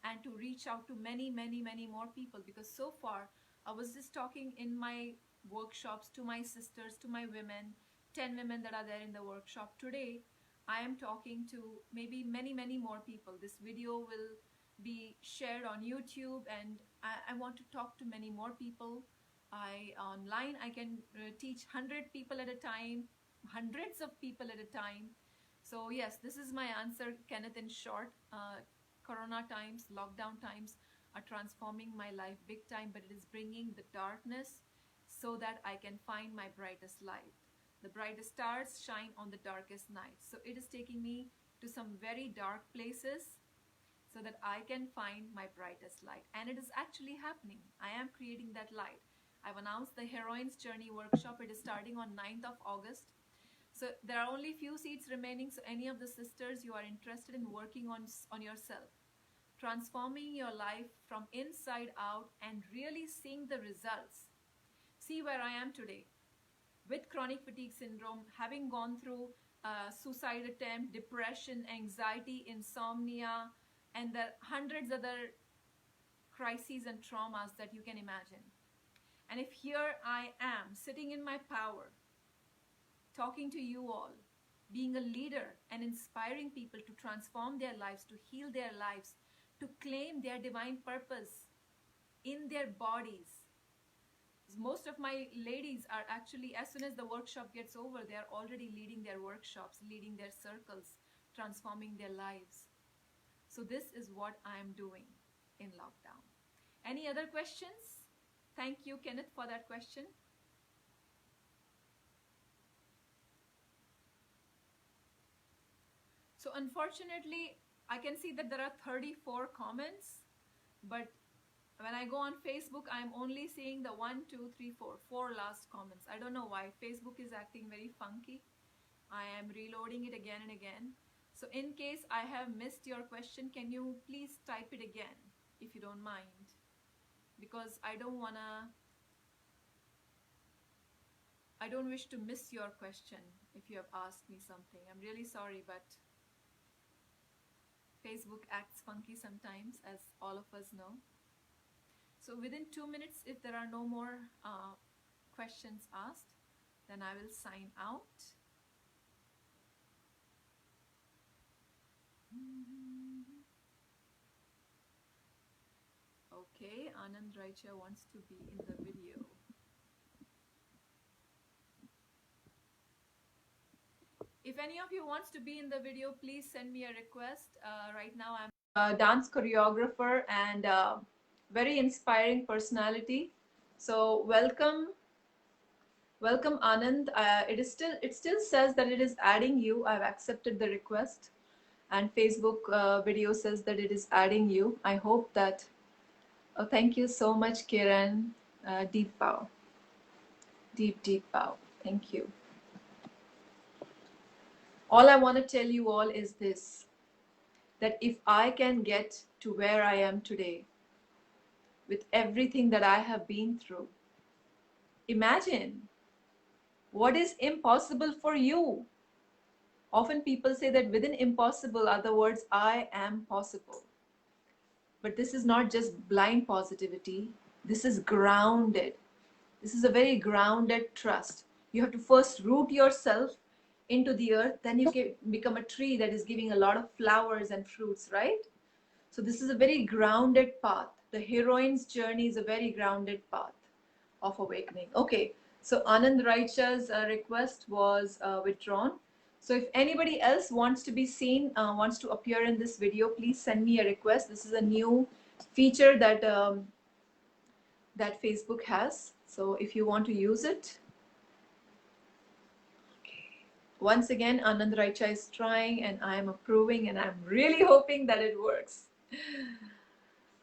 and to reach out to many, many, many more people. Because so far, I was just talking in my workshops to my sisters, to my women, 10 women that are there in the workshop. Today, I am talking to maybe many, many more people. This video will be shared on YouTube, and I want to talk to many more people. Online, I can teach 100 people at a time, hundreds of people at a time. So yes, this is my answer, Kenneth, in short. Corona times, lockdown times are transforming my life big time, but it is bringing the darkness so that I can find my brightest light. The brightest stars shine on the darkest night. So it is taking me to some very dark places so that I can find my brightest light. And it is actually happening. I am creating that light. I've announced the Heroine's Journey workshop. It is starting on 9th of August. So there are only few seats remaining. So any of the sisters you are interested in working on yourself, transforming your life from inside out and really seeing the results. See where I am today. With chronic fatigue syndrome, having gone through suicide attempt, depression, anxiety, insomnia, and the hundreds other crises and traumas that you can imagine. And if here I am sitting in my power, talking to you all, being a leader and inspiring people to transform their lives, to heal their lives, to claim their divine purpose in their bodies. Most of my ladies are actually, as soon as the workshop gets over, they are already leading their workshops, leading their circles, transforming their lives. So this is what I am doing in lockdown. Any other questions? Thank you, Kenneth, for that question. So unfortunately, I can see that there are 34 comments, but when I go on Facebook, I'm only seeing the 1, 2, 3, 4 last comments. I don't know why. Facebook is acting very funky. I am reloading it again and again. So in case I have missed your question, can you please type it again, if you don't mind? Because I don't wish to miss your question if you have asked me something. I'm really sorry, but Facebook acts funky sometimes, as all of us know. So within 2 minutes, if there are no more questions asked, then I will sign out. Okay, Anand Raicha wants to be in the video. If any of you wants to be in the video, please send me a request. Right now I'm a dance choreographer and very inspiring personality. So welcome Anand. It still says that it is adding you. I've accepted the request, and Facebook video says that it is adding you. I hope that. Oh, thank you so much, Kiran. Deep bow. Deep bow. Thank you. All I want to tell you all is this, that if I can get to where I am today with everything that I have been through, imagine what is impossible for you. Often people say that within impossible are the words I am possible. But this is not just blind positivity. This is grounded. This is a very grounded trust. You have to first root yourself into the earth, then you can become a tree that is giving a lot of flowers and fruits, right? So this is a very grounded path. The heroine's journey is a very grounded path of awakening. Okay, so Anand Raicha's request was withdrawn. So if anybody else wants to be seen, wants to appear in this video, please send me a request. This is a new feature that that Facebook has. So if you want to use it, once again, Anand Raicha is trying and I am approving, and I'm really hoping that it works.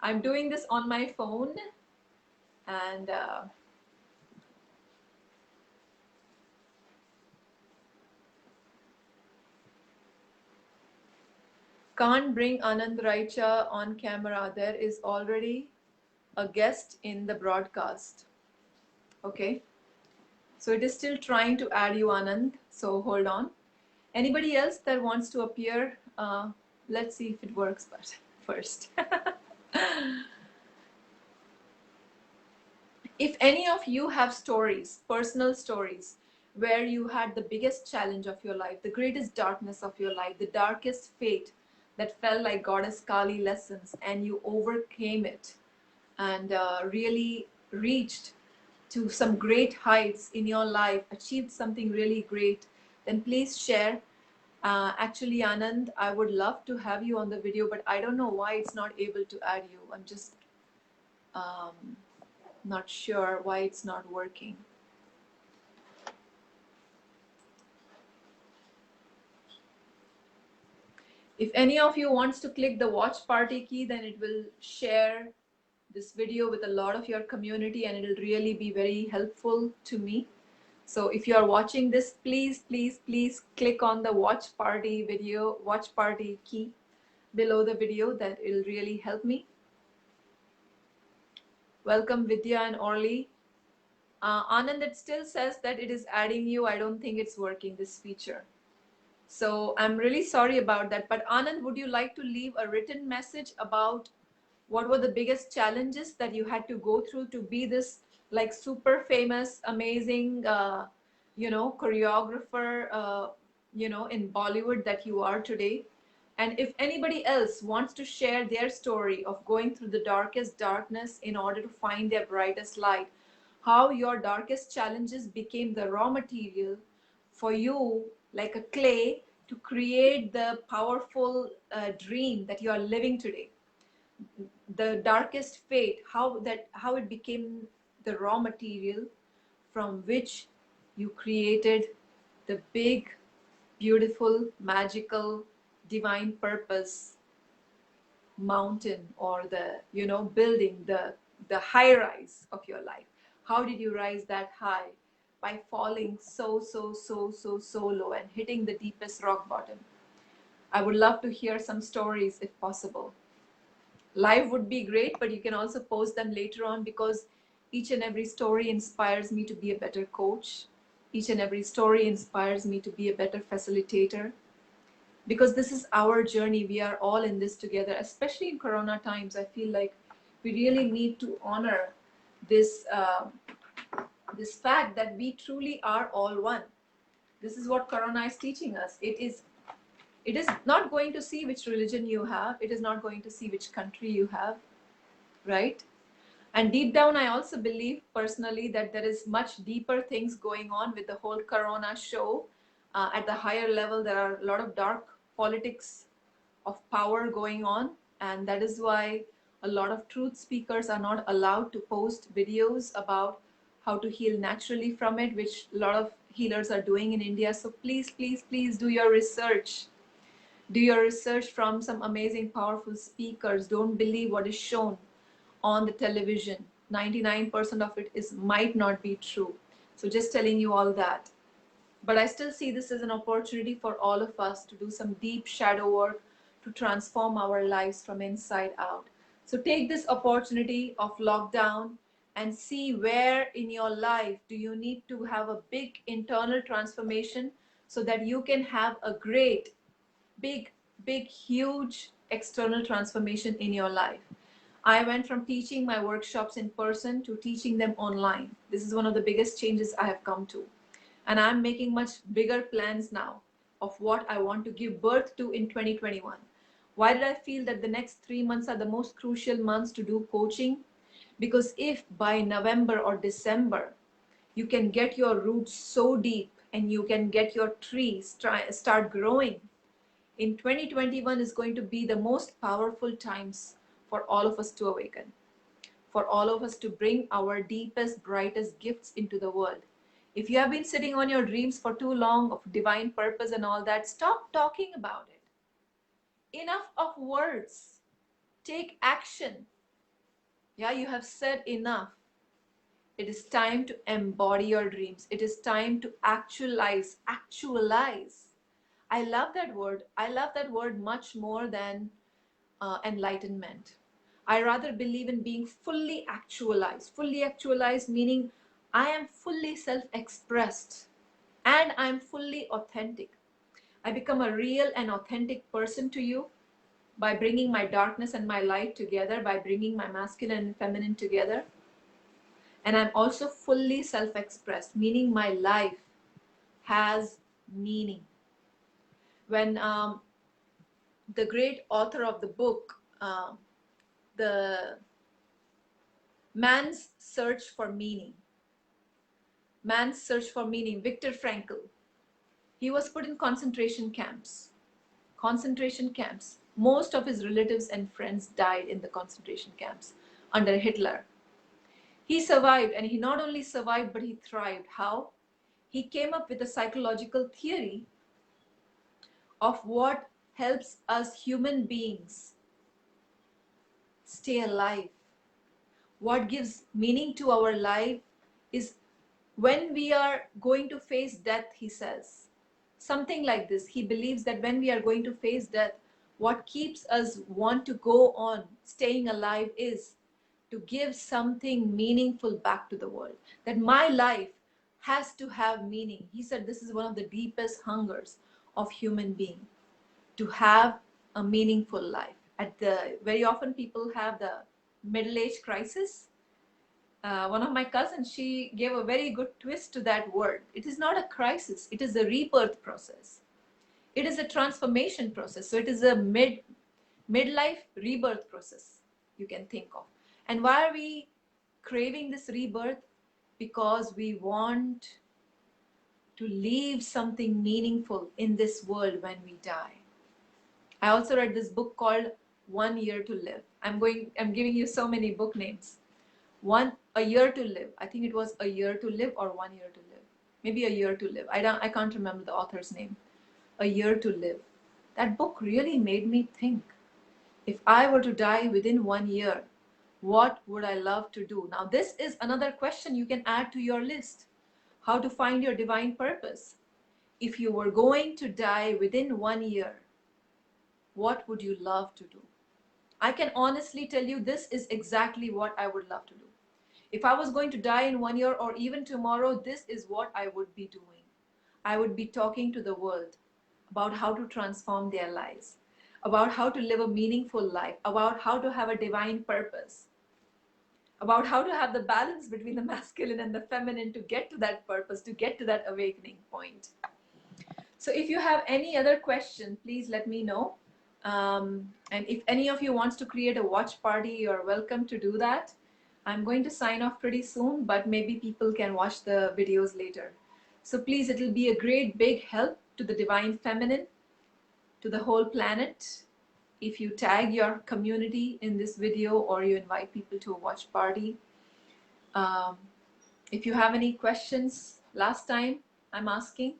I'm doing this on my phone and can't bring Anand Raicha on camera. There is already a guest in the broadcast. Okay. So it is still trying to add you, Anand. So hold on. Anybody else that wants to appear? Let's see if it works first. If any of you have stories, personal stories, where you had the biggest challenge of your life, the greatest darkness of your life, the darkest fate that felt like Goddess Kali lessons, and you overcame it and really reached to some great heights in your life, achieved something really great, then please share. Actually, Anand, I would love to have you on the video, but I don't know why it's not able to add you. I'm just not sure why it's not working. If any of you wants to click the watch party key, then it will share this video with a lot of your community and it'll really be very helpful to me. So if you are watching this, please click on the watch party key below the video. That it'll really help me. Welcome Vidya and Orly. Anand, it still says that it is adding you. I don't think it's working, this feature. So I'm really sorry about that. But Anand, would you like to leave a written message about what were the biggest challenges that you had to go through to be this like super famous, amazing, choreographer, in Bollywood that you are today. And if anybody else wants to share their story of going through the darkest darkness in order to find their brightest light, how your darkest challenges became the raw material for you, like a clay, to create the powerful dream that you are living today. The darkest fate, how it became the raw material from which you created the big, beautiful, magical, divine purpose mountain, or the building, the high rise of your life. How did you rise that high? By falling so low and hitting the deepest rock bottom. I would love to hear some stories if possible. Live would be great, but you can also post them later on, because each and every story inspires me to be a better coach. Each and every story inspires me to be a better facilitator, because this is our journey. We are all in this together, especially in Corona times. I feel like we really need to honor this this fact that we truly are all one. This is what Corona is teaching us. It is not going to see which religion you have. It is not going to see which country you have, right? And deep down, I also believe personally that there is much deeper things going on with the whole Corona show. At the higher level, there are a lot of dark politics of power going on. And that is why a lot of truth speakers are not allowed to post videos about how to heal naturally from it, which a lot of healers are doing in India. So please, please, please do your research. Do your research from some amazing, powerful speakers. Don't believe what is shown on the television. 99% of it might not be true. So just telling you all that. But I still see this as an opportunity for all of us to do some deep shadow work to transform our lives from inside out. So take this opportunity of lockdown and see where in your life do you need to have a big internal transformation, so that you can have a great, big, big, huge external transformation in your life. I went from teaching my workshops in person to teaching them online. This is one of the biggest changes I have come to. And I'm making much bigger plans now of what I want to give birth to in 2021. Why did I feel that the next 3 months are the most crucial months to do coaching? Because if by November or December, you can get your roots so deep and you can get your trees start growing, in 2021 is going to be the most powerful times for all of us to awaken, for all of us to bring our deepest, brightest gifts into the world. If you have been sitting on your dreams for too long of divine purpose and all that, stop talking about it. Enough of words. Take action. Yeah, you have said enough. It is time to embody your dreams. It is time to actualize. Actualize. I love that word. I love that word much more than enlightenment. I rather believe in being fully actualized. Fully actualized meaning I am fully self-expressed and I'm fully authentic. I become a real and authentic person to you by bringing my darkness and my light together, by bringing my masculine and feminine together. And I'm also fully self-expressed, meaning my life has meaning. When the great author of the book, the Man's Search for Meaning, Man's Search for Meaning, Viktor Frankl, he was put in concentration camps. Concentration camps. Most of his relatives and friends died in the concentration camps under Hitler. He survived, and he not only survived, but he thrived. How? He came up with a psychological theory of what helps us human beings stay alive. What gives meaning to our life is when we are going to face death, he says. Something like this. He believes that when we are going to face death, what keeps us want to go on staying alive is to give something meaningful back to the world. That my life has to have meaning. He said this is one of the deepest hungers of human being, to have a meaningful life. Very often people have the middle age crisis, one of my cousins, she gave a very good twist to that word. It is not a crisis, it is a rebirth process. It is a transformation process. So it is a midlife rebirth process, you can think of. And why are we craving this rebirth? Because we want to leave something meaningful in this world when we die. I also read this book called 1 Year to Live. I'm giving you so many book names. A Year to Live. I think it was A Year to Live or 1 Year to Live. Maybe A Year to Live. I can't remember the author's name. A Year to Live. That book really made me think. If I were to die within 1 year, what would I love to do? Now, this is another question you can add to your list. How to find your divine purpose. If you were going to die within 1 year, what would you love to do? I can honestly tell you this is exactly what I would love to do. If I was going to die in 1 year or even tomorrow, this is what I would be doing. I would be talking to the world about how to transform their lives, about how to live a meaningful life, about how to have a divine purpose, about how to have the balance between the masculine and the feminine to get to that purpose, to get to that awakening point. So if you have any other question, please let me know. And if any of you wants to create a watch party, you're welcome to do that. I'm going to sign off pretty soon, but maybe people can watch the videos later. So please, it'll be a great big help to the divine feminine, to the whole planet, if you tag your community in this video or you invite people to a watch party. If you have any questions, last time I'm asking,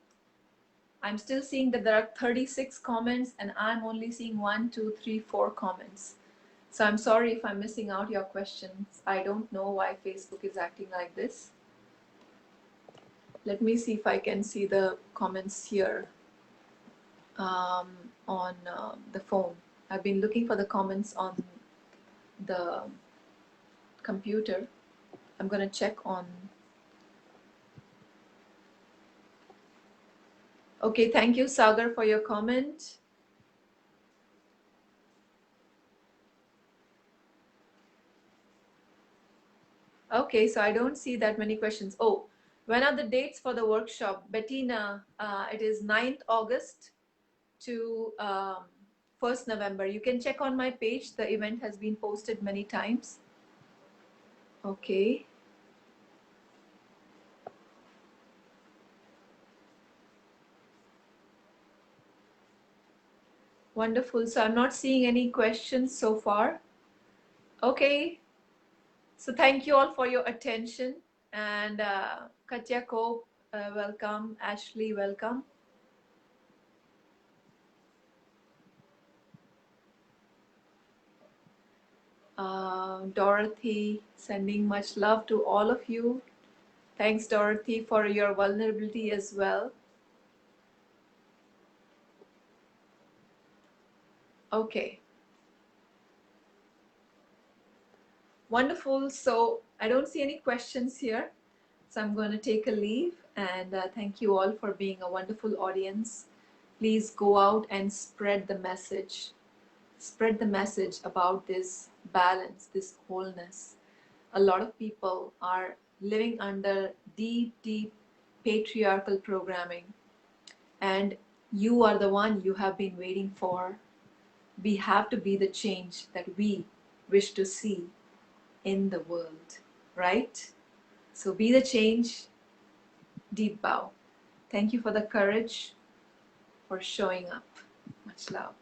I'm still seeing that there are 36 comments and I'm only seeing 1, 2, 3, 4 comments. So I'm sorry if I'm missing out your questions. I don't know why Facebook is acting like this. Let me see if I can see the comments here on the phone. I've been looking for the comments on the computer. I'm going to check on. Okay, thank you, Sagar, for your comment. Okay, so I don't see that many questions. Oh, when are the dates for the workshop? Bettina, it is 9th August to 1st November. You can check on my page. The event has been posted many times. Okay. Wonderful. So I'm not seeing any questions so far. Okay. So thank you all for your attention. And Katya Kope, welcome. Ashley, welcome. Dorothy, sending much love to all of you. Thanks, Dorothy, for your vulnerability as well. Okay. Wonderful. So I don't see any questions here. So I'm going to take a leave and thank you all for being a wonderful audience. Please go out and spread the message. Spread the message about this balance, this wholeness. A lot of people are living under deep, deep patriarchal programming. And you are the one you have been waiting for. We have to be the change that we wish to see in the world, right? So be the change. Deep bow. Thank you for the courage, for showing up. Much love.